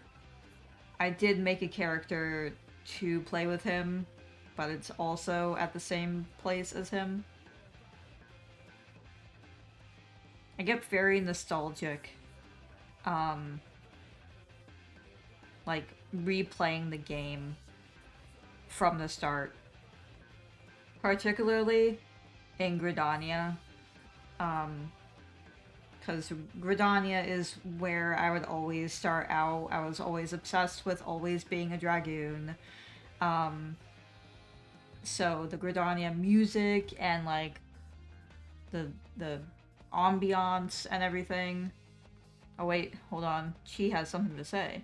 I did make a character to play with him, but it's also at the same place as him. I get very nostalgic, um, like replaying the game from the start. Particularly in Gridania, because Gridania is where I would always start out. I was always obsessed with always being a dragoon. Um, so the Gridania music and like the ambiance and everything. Oh wait, hold on. She has something to say.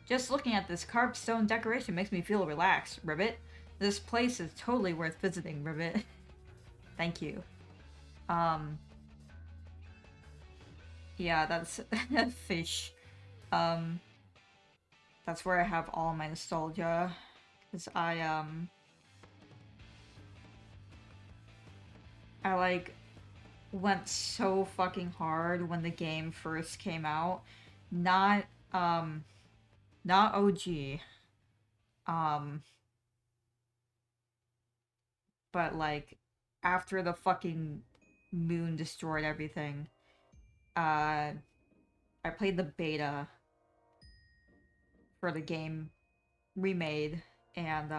Just looking at this carved stone decoration makes me feel relaxed, Ribbit. This place is totally worth visiting, Ribbit. Thank you. Um, yeah, that's fish. Um, that's where I have all my nostalgia. Cause I like went so fucking hard when the game first came out. Not, um, not OG. Um, but like after the fucking moon destroyed everything, uh, I played the beta for the game remade, and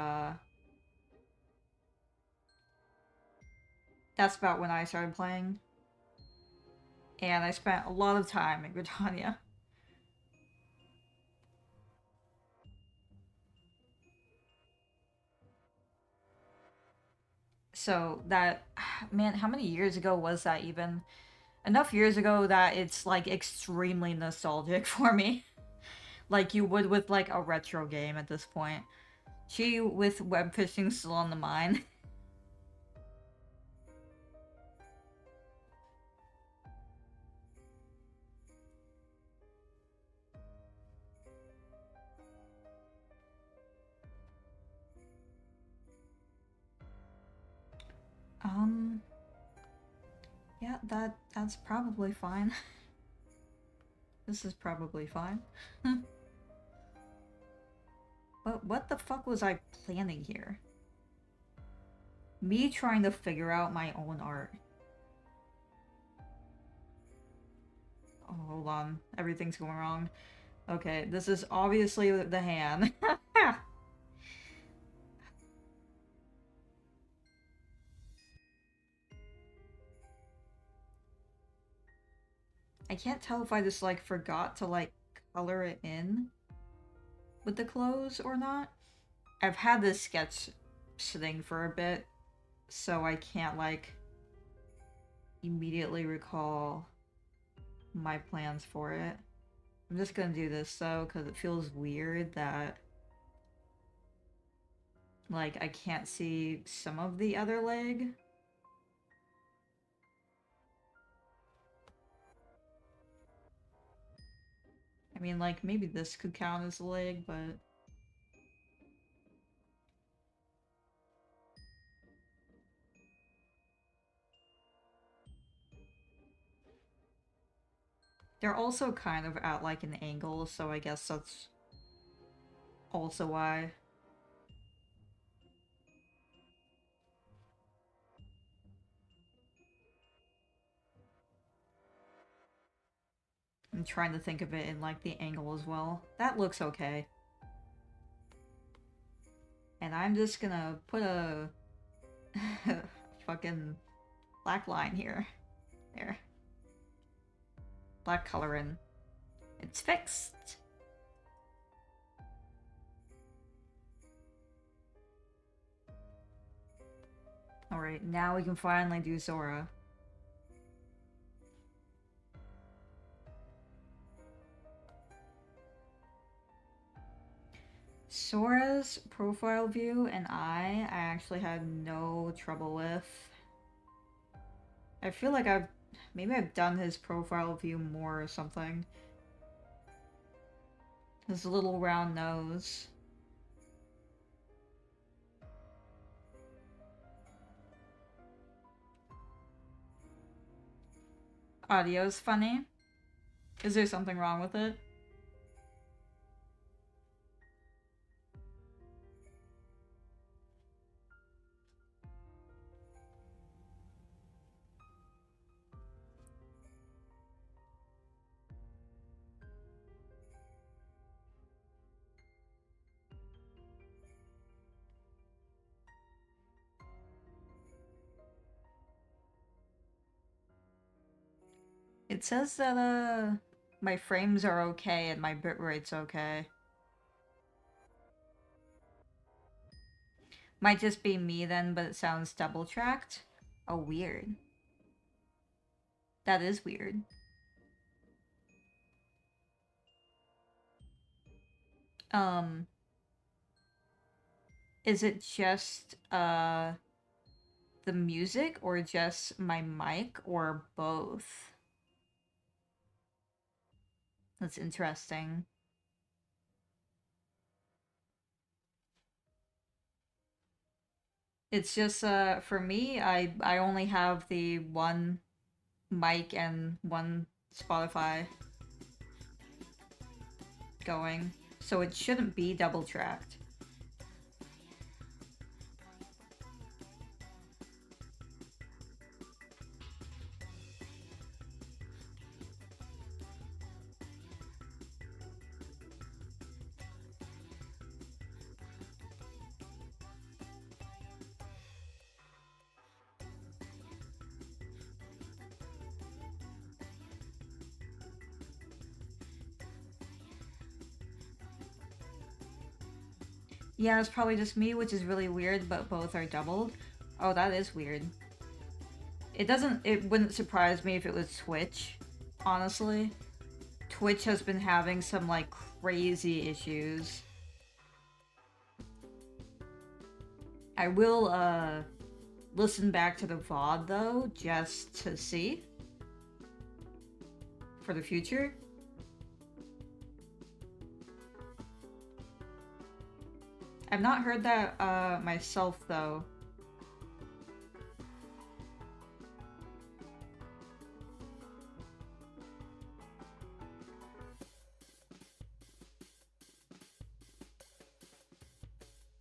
that's about when I started playing. And I spent a lot of time in Britannia. So that, man, how many years ago was that even? Enough years ago that it's like extremely nostalgic for me. Like you would with like a retro game at this point. She with web fishing still on the mind. Um, yeah, that's probably fine. This is probably fine. But what the fuck was I planning here? Me trying to figure out my own art. Oh, hold on. Everything's going wrong. Okay, this is obviously the hand. I can't tell if I just like forgot to like color it in with the clothes or not. I've had this sketch sitting for a bit, so I can't like immediately recall my plans for it. I'm just gonna do this though, because it feels weird that like I can't see some of the other leg. I mean, like, maybe this could count as a leg, but... They're also kind of at, like, an angle, so I guess that's also why. I'm trying to think of it in, like, the angle as well. That looks okay. And I'm just gonna put a... fucking black line here. There. Black color in. It's fixed! Alright, now we can finally do Zora. Sora's profile view and I actually had no trouble with. I feel like maybe I've done his profile view more or something. His little round nose. Audio's funny. Is there something wrong with it? It says that my frames are okay and my bitrate's okay. Might just be me then, but it sounds double tracked. Oh, weird. That is weird. Um, is it just the music or just my mic or both? That's interesting. It's just for me, I only have the one mic and one Spotify going, so it shouldn't be double tracked. Yeah, it's probably just me, which is really weird, but both are doubled. Oh, that is weird. It wouldn't surprise me if it was Twitch, honestly. Twitch has been having some, like, crazy issues. I will, listen back to the VOD, though, just to see. For the future. I've not heard that, myself, though.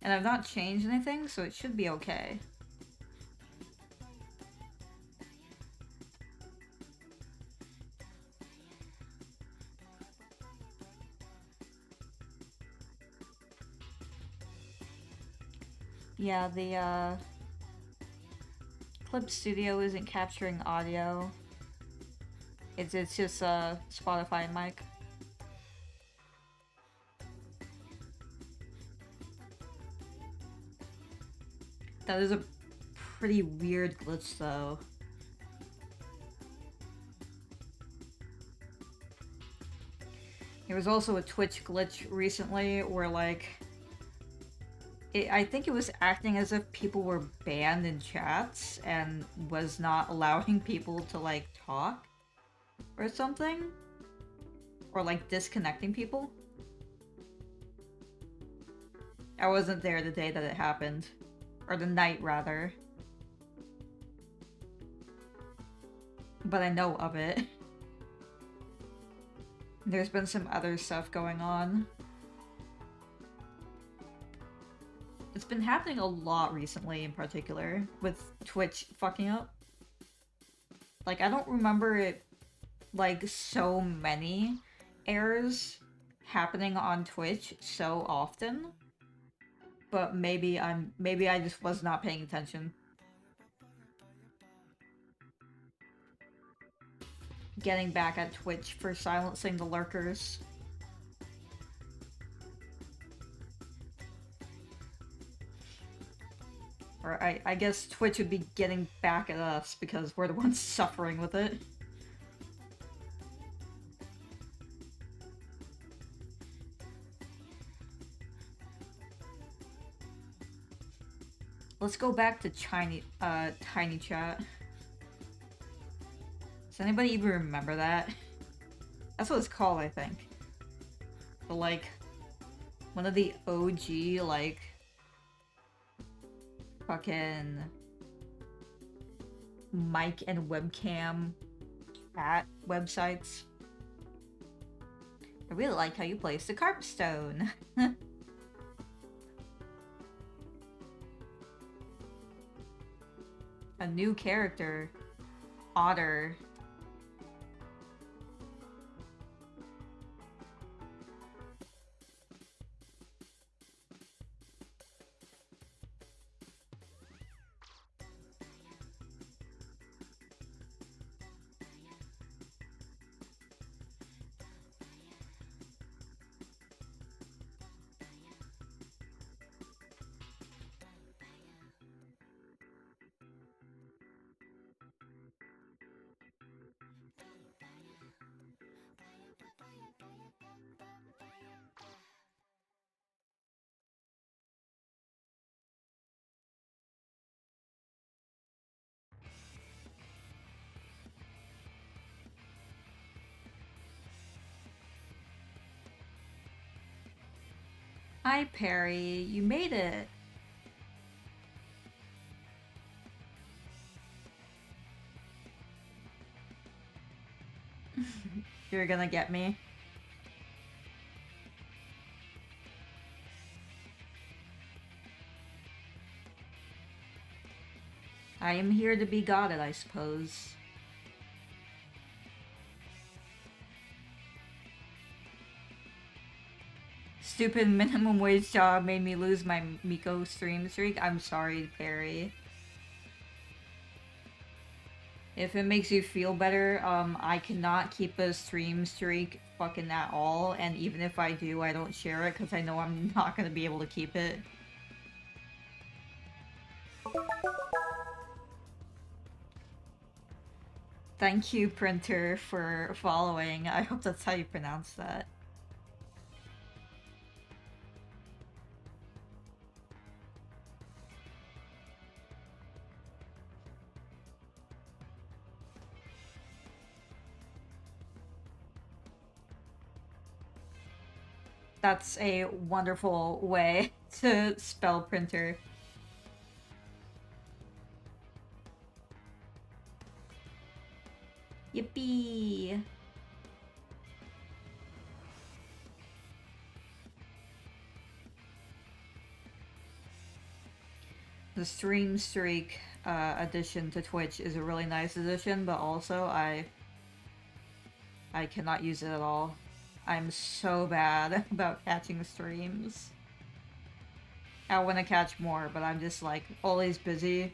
And I've not changed anything, so it should be okay. Yeah, the Clip Studio isn't capturing audio. It's just a Spotify mic. That is a pretty weird glitch, though. There was also a Twitch glitch recently where, like, I think it was acting as if people were banned in chats and was not allowing people to, like, talk or something. Or, like, disconnecting people. I wasn't there the day that it happened. Or the night, rather. But I know of it. There's been some other stuff going on. It's been happening a lot recently, in particular, with Twitch fucking up. Like, I don't remember it, like, so many errors happening on Twitch so often. But maybe I just was not paying attention. Getting back at Twitch for silencing the lurkers. Or I guess Twitch would be getting back at us because we're the ones suffering with it. Let's go back to Tiny Chat. Does anybody even remember that? That's what it's called, I think. But, like, one of the OG, like, fucking mic and webcam at websites. I really like how you place the carp stone. A new character. Otter. Hi, Perry. You made it. You're gonna get me. I am here to be guarded, I suppose. Stupid minimum wage job made me lose my Miko stream streak. I'm sorry, Perry. If it makes you feel better, I cannot keep a stream streak fucking at all, and even if I do, I don't share it because I know I'm not gonna be able to keep it. Thank you, Printer, for following. I hope that's how you pronounce that. That's a wonderful way to spell Printer. Yippee! The stream streak addition to Twitch is a really nice addition, but also I cannot use it at all. I'm so bad about catching streams. I want to catch more, but I'm just like always busy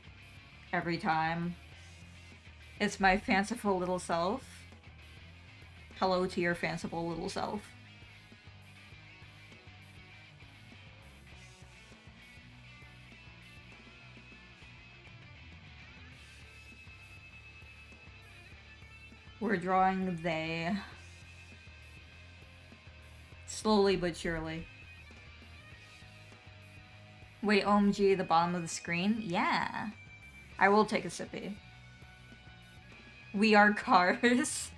every time. It's my fanciful little self. Hello to your fanciful little self. We're drawing they. Slowly but surely. Wait, OMG, the bottom of the screen? Yeah. I will take a sippy. We are cars.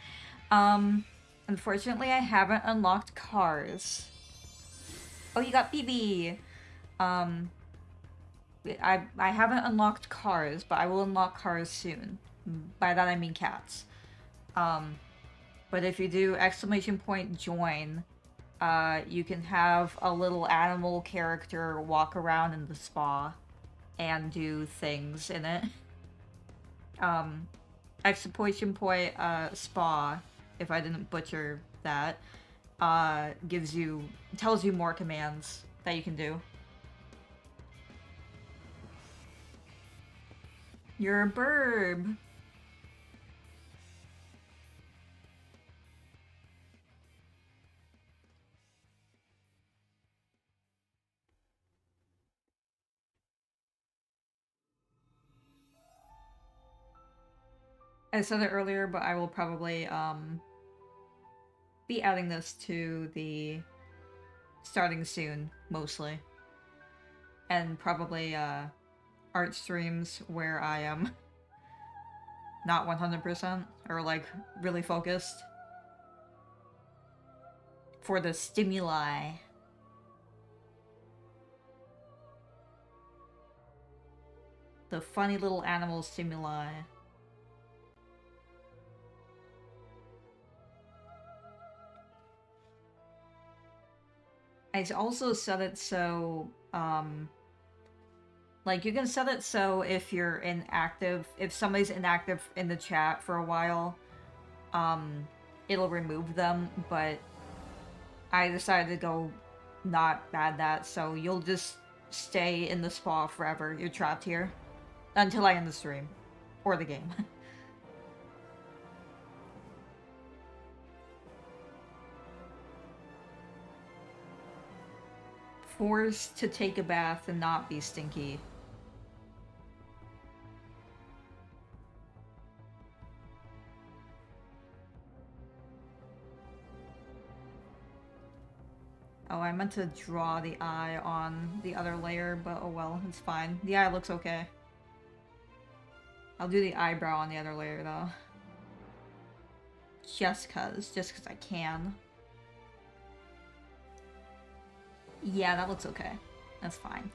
Unfortunately, I haven't unlocked cars. Oh, you got BB. I haven't unlocked cars, but I will unlock cars soon. By that I mean cats. But if you do !join, you can have a little animal character walk around in the spa and do things in it. Spa, if I didn't butcher that, tells you more commands that you can do. You're a burb. I said it earlier, but I will probably be adding this to the starting soon, mostly. And probably art streams where I am not 100% or like really focused for the stimuli. The funny little animal stimuli. I also set it so, like, you can set it so if you're inactive, if somebody's inactive in the chat for a while, it'll remove them, but I decided to go not add that, so you'll just stay in the spa forever. You're trapped here. Until I end the stream. Or the game. Forced to take a bath and not be stinky. Oh, I meant to draw the eye on the other layer, but oh well, it's fine. The eye looks okay. I'll do the eyebrow on the other layer, though. Just cause I can. Yeah, that looks okay. That's fine.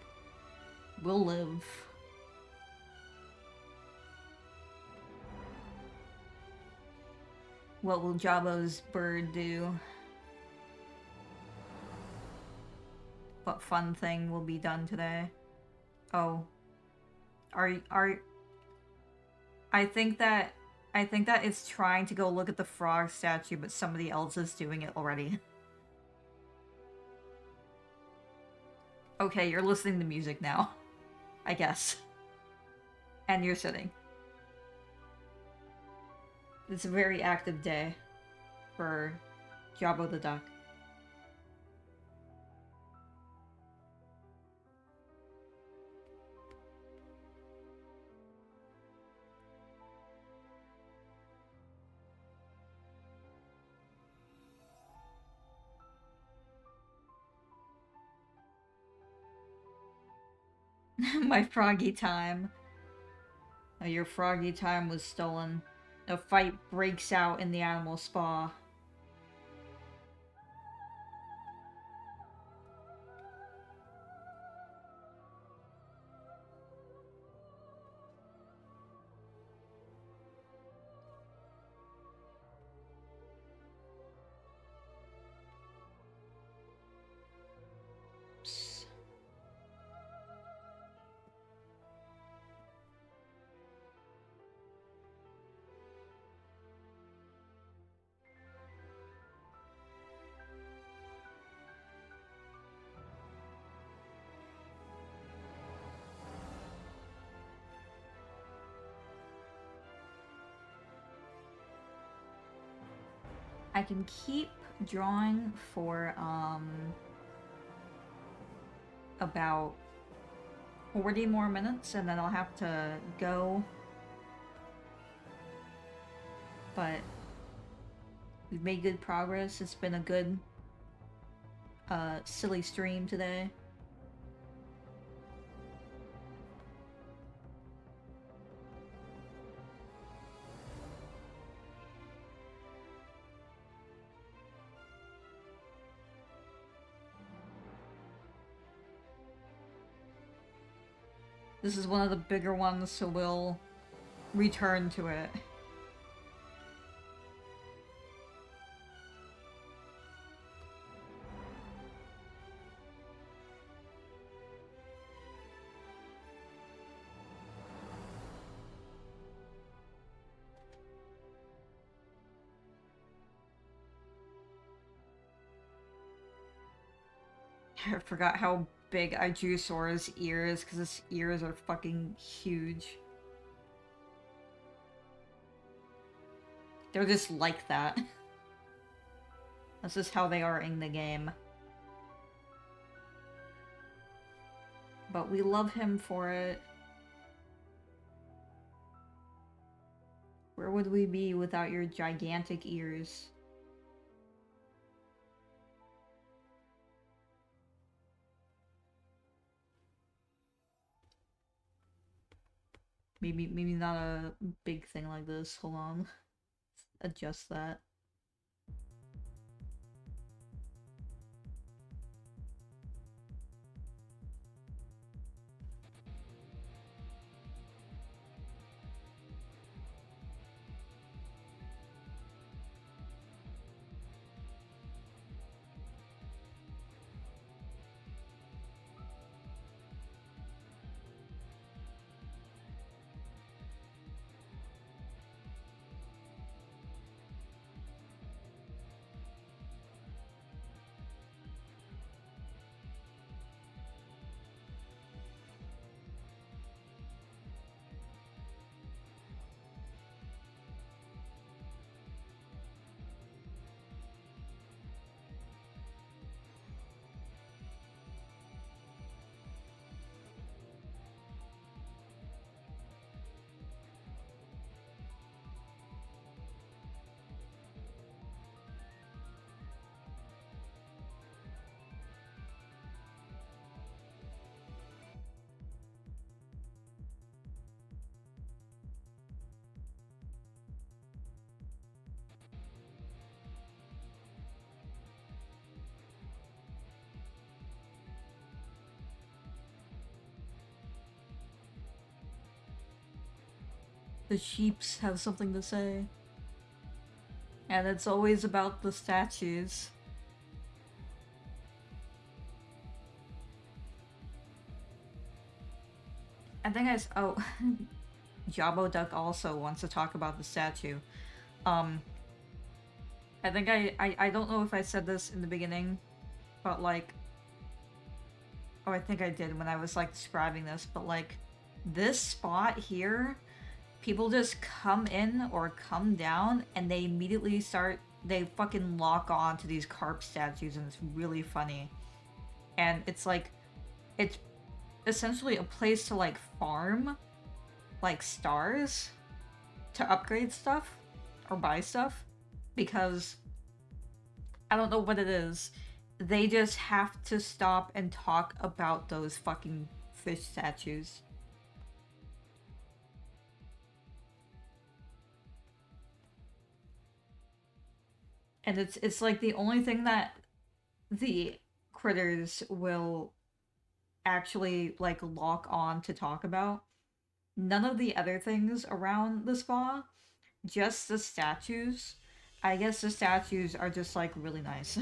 We'll live. What will Jabo's bird do? What fun thing will be done today? Oh. Are... I think that it's trying to go look at the frog statue, but somebody else is doing it already. Okay, you're listening to music now. I guess. And you're sitting. It's a very active day for Jabo the duck. My froggy time. Oh, your froggy time was stolen. A fight breaks out in the animal spa. Psst. I can keep drawing for, about 40 more minutes, and then I'll have to go. But we've made good progress. It's been a good, silly stream today. This is one of the bigger ones, so we'll return to it. I forgot how big I drew Sora's ears, because his ears are fucking huge. They're just like that. That's just how they are in the game. But we love him for it. Where would we be without your gigantic ears? Maybe not a big thing like this. Hold on. Adjust that. the sheeps have something to say. And it's always about the statues. I think oh, Jabo Duck also wants to talk about the statue. Um, I think I don't know if I said this in the beginning, but like, oh, I think I did when I was like describing this, but like, this spot here, people just come in or come down and they immediately they fucking lock on to these carp statues, and it's really funny. And it's like, it's essentially a place to like farm like stars to upgrade stuff or buy stuff, because I don't know what it is. They just have to stop and talk about those fucking fish statues. And it's like the only thing that the critters will actually like lock on to talk about. None of the other things around the spa, just the statues. I guess the statues are just like really nice.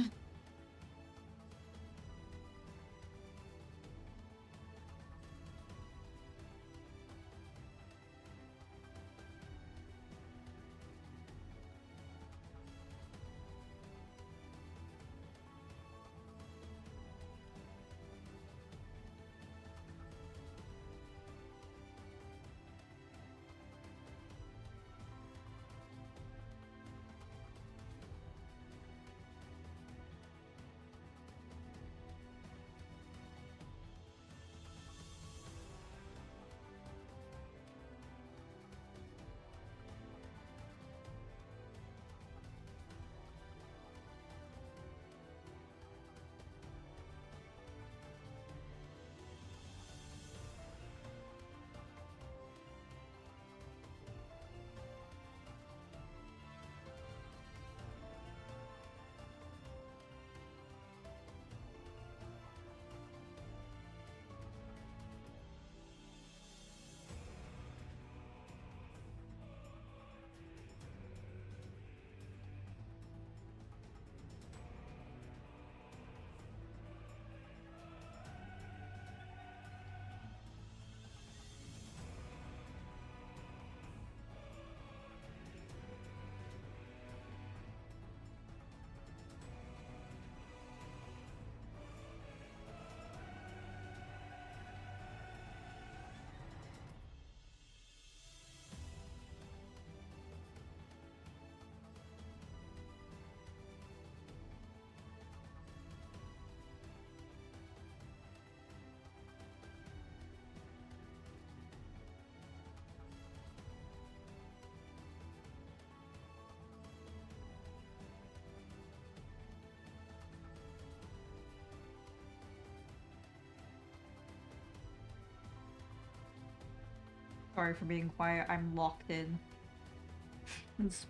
Sorry for being quiet. I'm locked in.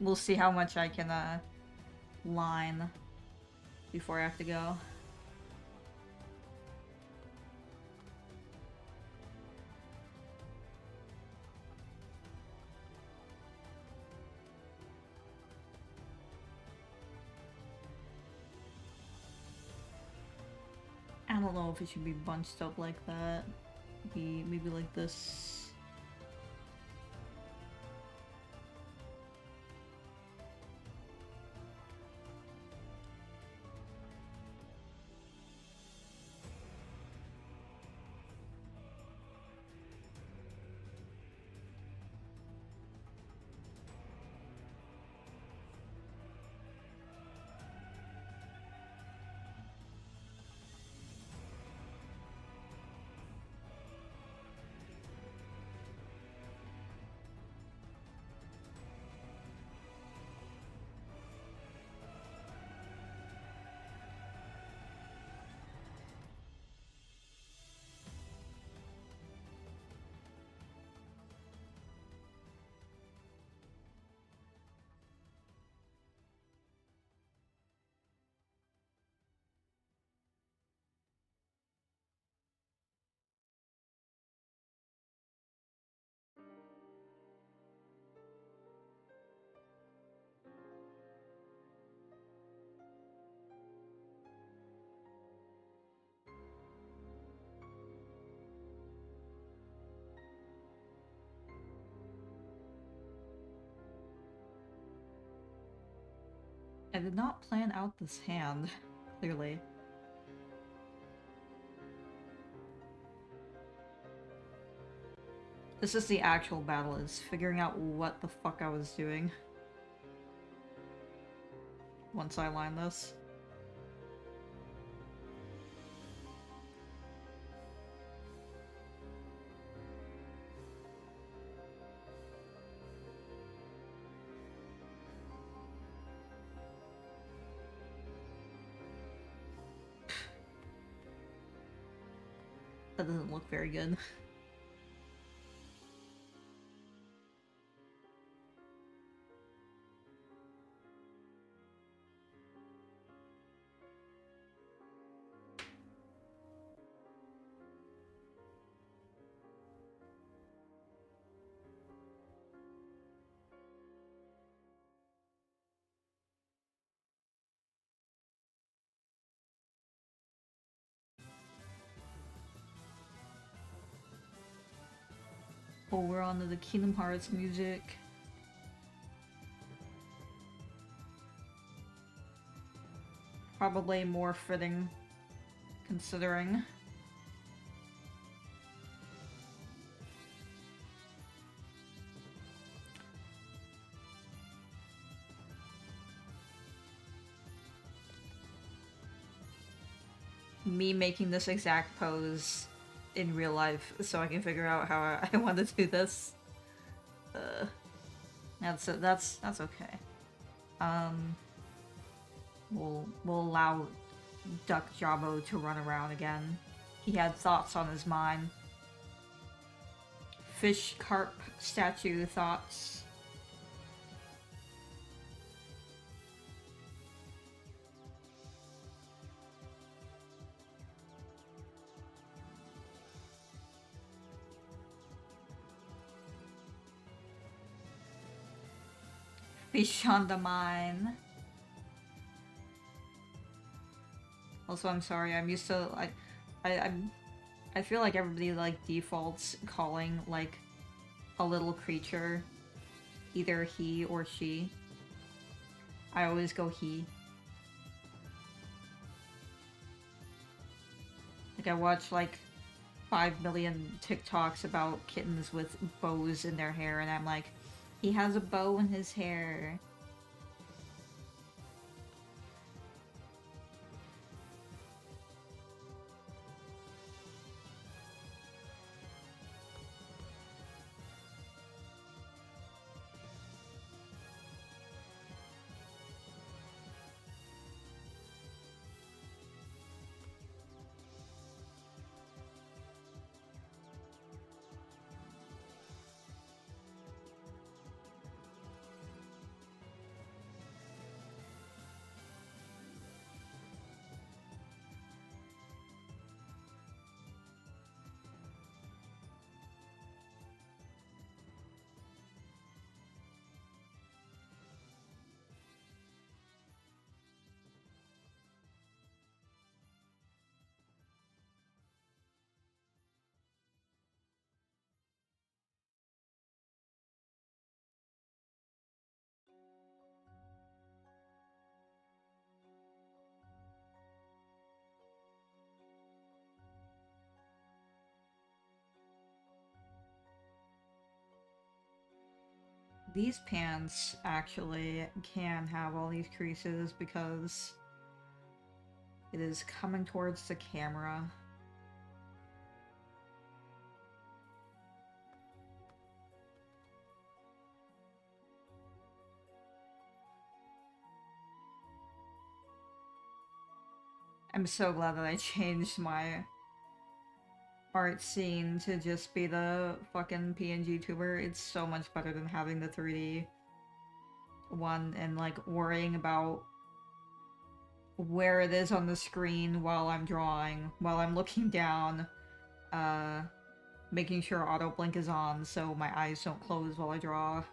We'll see how much I can line before I have to go. I don't know if it should be bunched up like that. Maybe like this. I did not plan out this hand, clearly. This is the actual battle, is figuring out what the fuck I was doing once I line this. That doesn't look very good. Oh, we're on to the Kingdom Hearts music. Probably more fitting, considering. Me making this exact pose in real life so I can figure out how I want to do this. That's okay. We'll allow Duck Jabo to run around again. He had thoughts on his mind. Fish carp statue thoughts. Fish on the mine. Also, I'm sorry. I'm used to I feel like everybody like defaults calling like a little creature either he or she. I always go he. Like I watch like 5 million TikToks about kittens with bows in their hair, and I'm like, he has a bow in his hair. These pants actually can have all these creases because it is coming towards the camera. I'm so glad that I changed my art scene to just be the fucking PNG tuber. It's so much better than having the 3D one and like worrying about where it is on the screen while I'm drawing, while I'm looking down, making sure auto blink is on so my eyes don't close while I draw.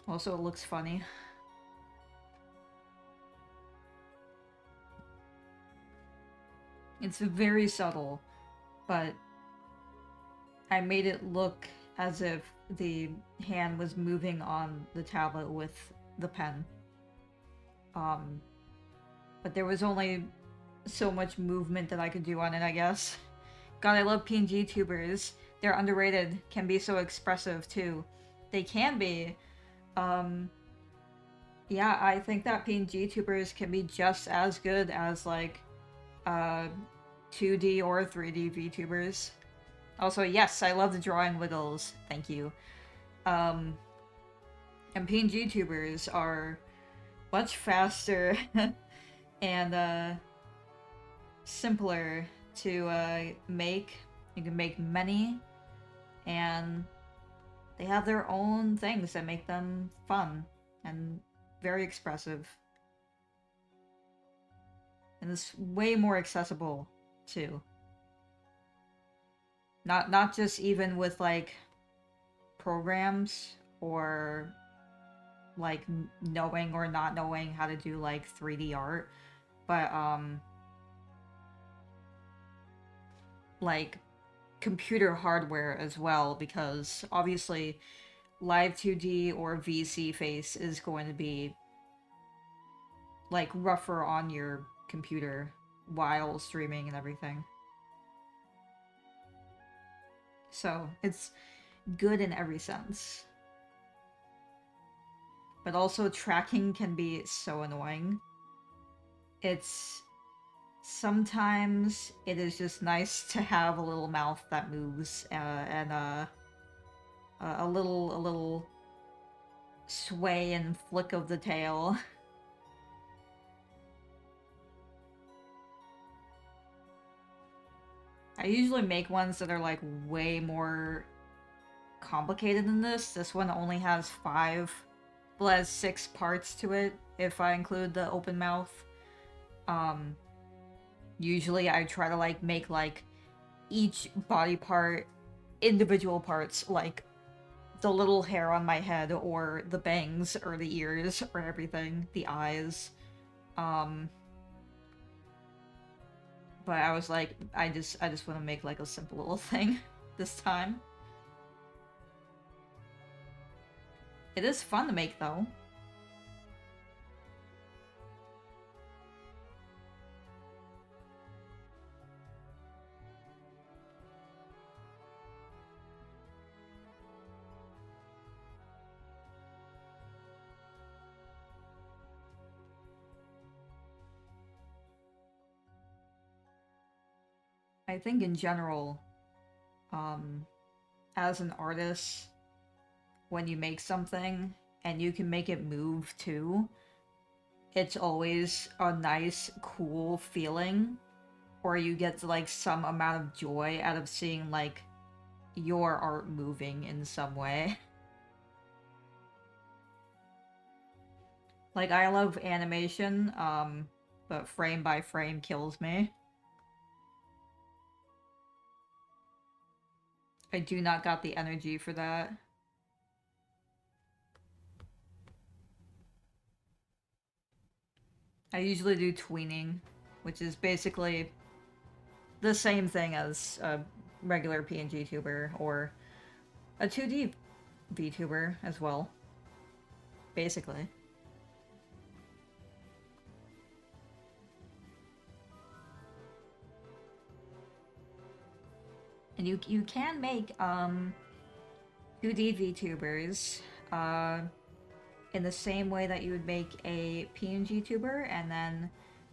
Also, it looks funny. It's very subtle, but I made it look as if the hand was moving on the tablet with the pen. Um, but there was only so much movement that I could do on it, I guess. God, I love PNG tubers. They're underrated. Can be so expressive too. They can be. Um, yeah, I think that PNG tubers can be just as good as like uh 2D or 3D VTubers. Also, yes, I love the drawing wiggles. Thank you. Um, and PNG tubers are much faster and simpler to make. You can make many, and they have their own things that make them fun and very expressive. And it's way more accessible too. Not just even with like programs or like knowing or not knowing how to do like 3D art, but like computer hardware as well, because obviously live 2D or VC face is going to be like rougher on your computer while streaming and everything. So it's good in every sense. But also tracking can be so annoying. It's sometimes it is just nice to have a little mouth that moves and a little sway and flick of the tail. I usually make ones that are like way more complicated than this. This one only has 5, well, it has 6 parts to it if I include the open mouth. Um, Usually I try to like make like each body part individual parts, like the little hair on my head or the bangs or the ears or everything, the eyes. Um, but I was like, I just want to make like a simple little thing this time. It is fun to make though. I think in general, um, as an artist, when you make something and you can make it move too, it's always a nice, cool feeling, or you get like some amount of joy out of seeing like your art moving in some way. Like I love animation, but frame by frame kills me. I do not got the energy for that. I usually do tweening, which is basically the same thing as a regular PNG tuber or a 2D VTuber as well, basically. And you can make 2D VTubers in the same way that you would make a PNG tuber, and then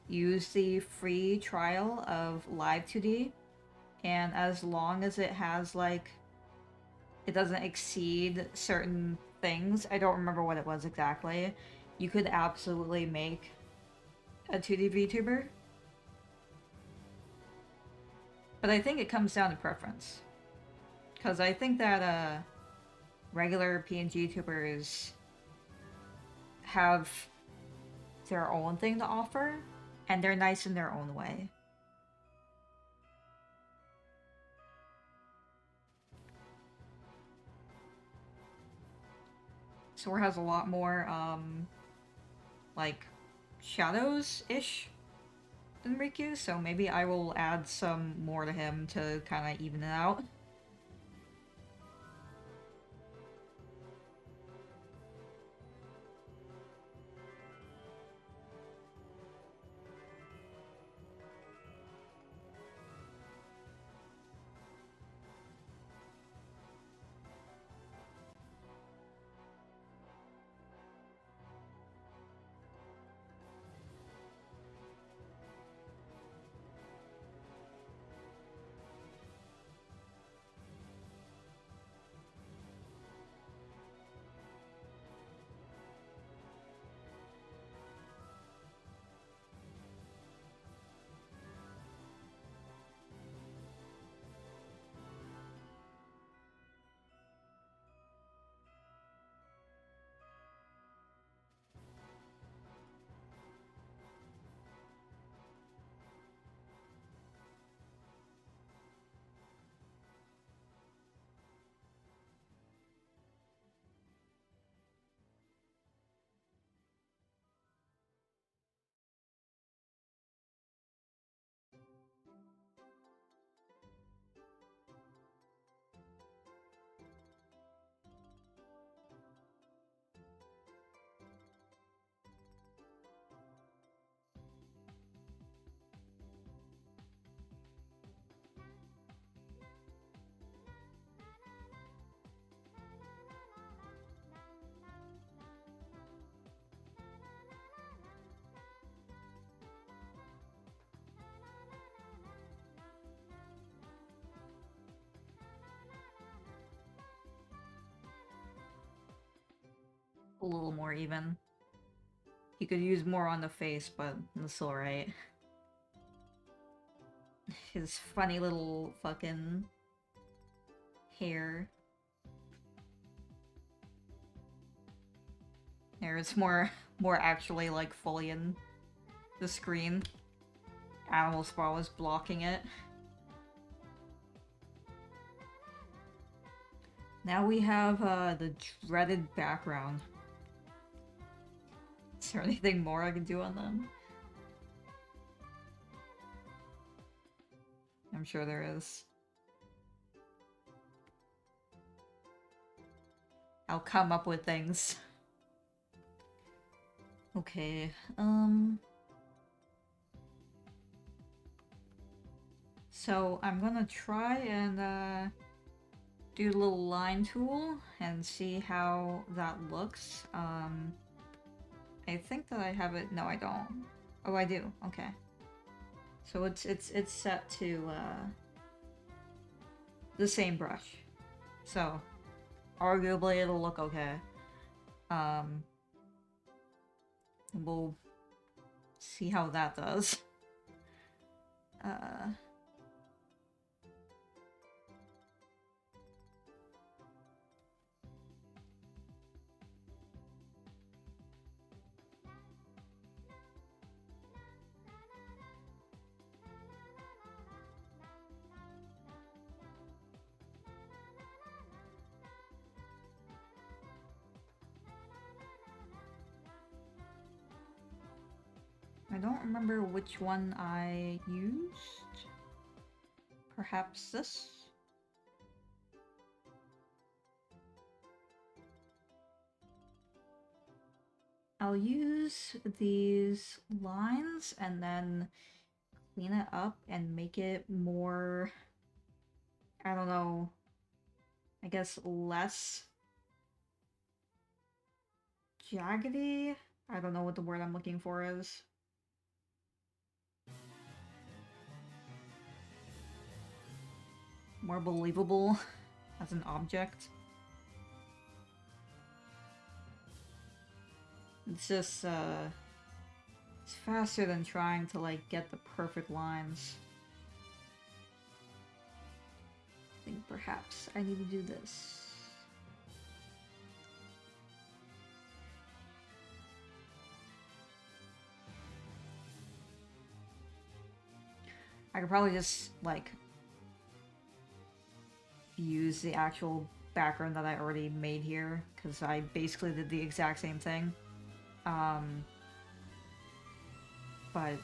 use the free trial of Live 2D. And as long as it has like it doesn't exceed certain things, I don't remember what it was exactly, you could absolutely make a 2D VTuber. But I think it comes down to preference. Because I think that regular PNG tubers have their own thing to offer, and they're nice in their own way. Sora has a lot more, like, shadows-ish than Riku, so maybe I will add some more to him to kind of even it out. a little more even. He could use more on the face, but it's alright. His funny little fucking hair. There, it's more actually like fully in the screen. Animal Spa was blocking it. Now we have the dreaded background. Is there anything more I can do on them? I'm sure there is. I'll come up with things. Okay, so I'm gonna try and do the little line tool and see how that looks. I think that I have it. No, I don't. Oh, I do. Okay. So it's set to the same brush. So arguably it'll look okay. We'll see how that does. I don't remember which one I used. Perhaps this? I'll use these lines and then clean it up and make it more, I don't know, I guess less jaggedy? I don't know what the word I'm looking for is. More believable as an object. It's just, it's faster than trying to, like, get the perfect lines. I think perhaps I need to do this. I could probably just, like, use the actual background that I already made here, because I basically did the exact same thing. But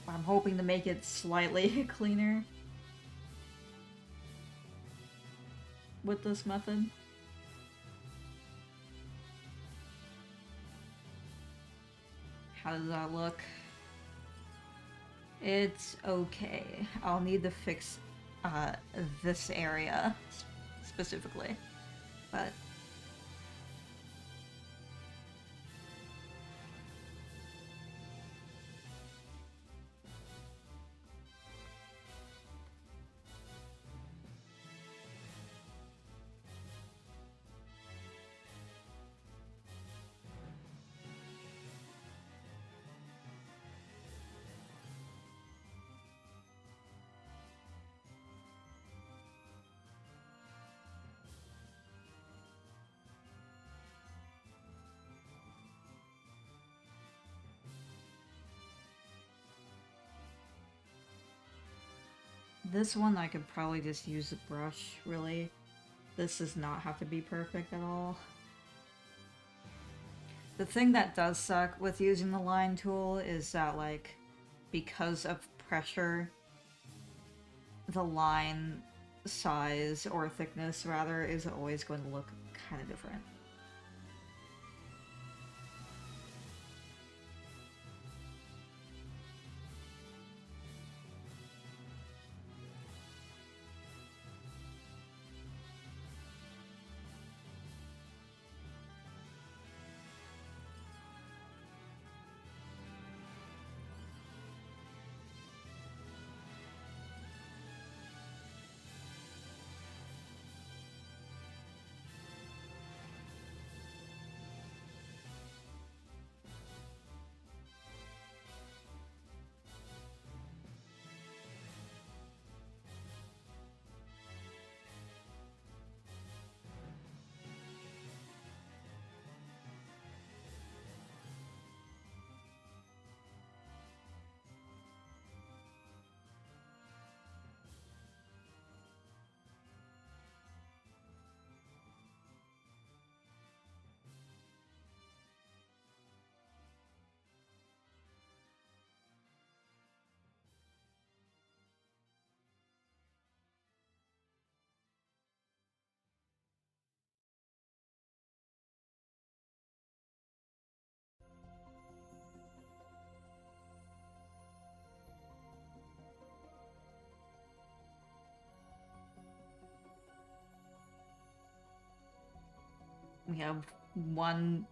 I'm hoping to make it slightly cleaner with this method. How does that look? It's okay. I'll need to fix this area specifically, but this one I could probably just use a brush, really. This does not have to be perfect at all. The thing that does suck with using the line tool is that, like, because of pressure, the line size, or thickness rather, is always going to look kind of different. we have one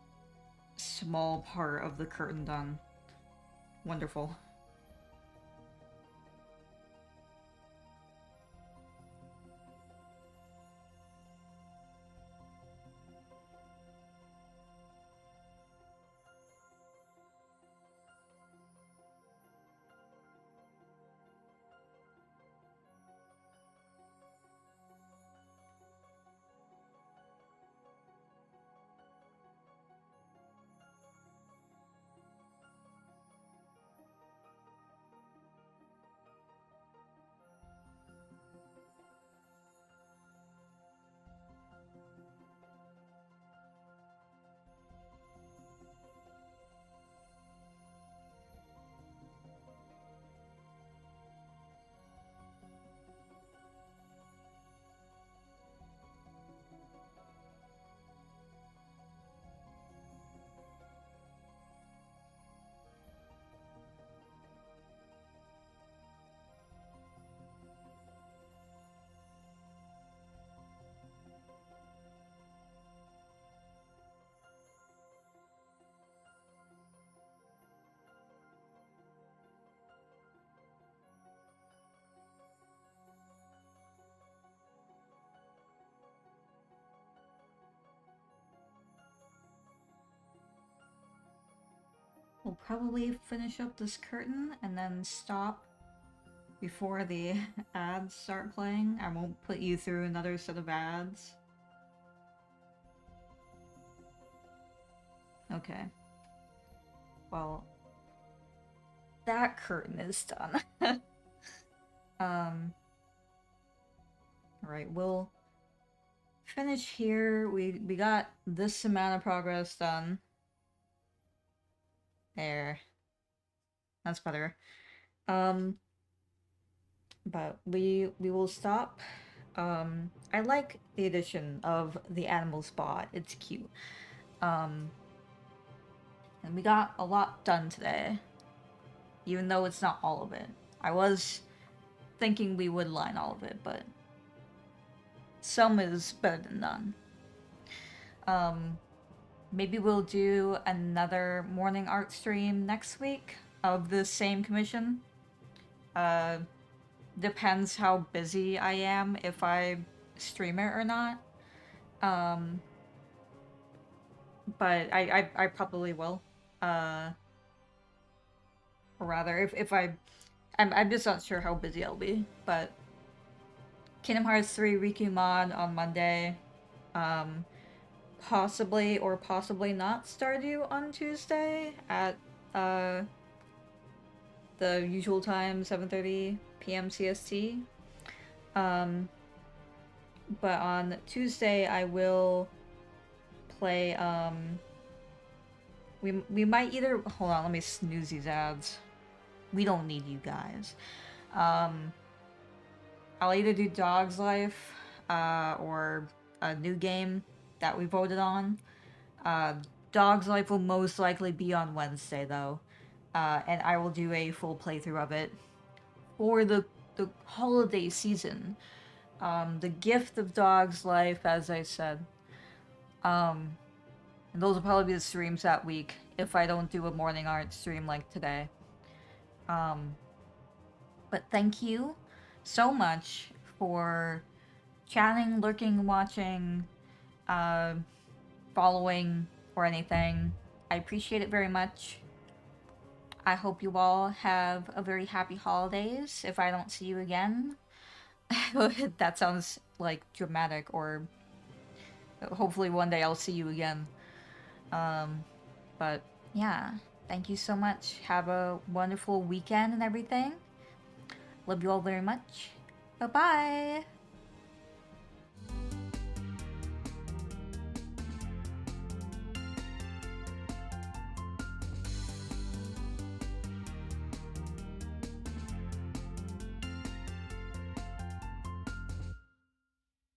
small part of the curtain done. Wonderful. We'll probably finish up this curtain and then stop before the ads start playing. I won't put you through another set of ads. Okay. Well, that curtain is done. Alright, we'll finish here. We got this amount of progress done. There. That's better. But we will stop. I like the addition of the animal spot. It's cute. And we got a lot done today. Even though it's not all of it. I was thinking we would line all of it, but some is better than none. Maybe we'll do another morning art stream next week of the same commission. Depends how busy I am if I stream it or not. But I probably will. Or rather, if I'm just not sure how busy I'll be, but Kingdom Hearts 3 Riku mod on Monday. Possibly or possibly not Stardew on Tuesday at the usual time, 7:30 p.m. CST. But on Tuesday I will play we might either hold on, let me snooze these ads. We don't need you guys. I'll either do Dog's Life or a new game that we voted on. Dog's Life will most likely be on Wednesday though. And I will do a full playthrough of it for the holiday season. The gift of Dog's Life, as I said. And those will probably be the streams that week if I don't do a morning art stream like today. But thank you so much for chatting, lurking, watching, following, or anything. I appreciate it very much. I hope you all have a very happy holidays if I don't see you again. That sounds like dramatic, or hopefully one day I'll see you again. But yeah, thank you so much. Have a wonderful weekend and everything. Love you all very much. Bye-bye!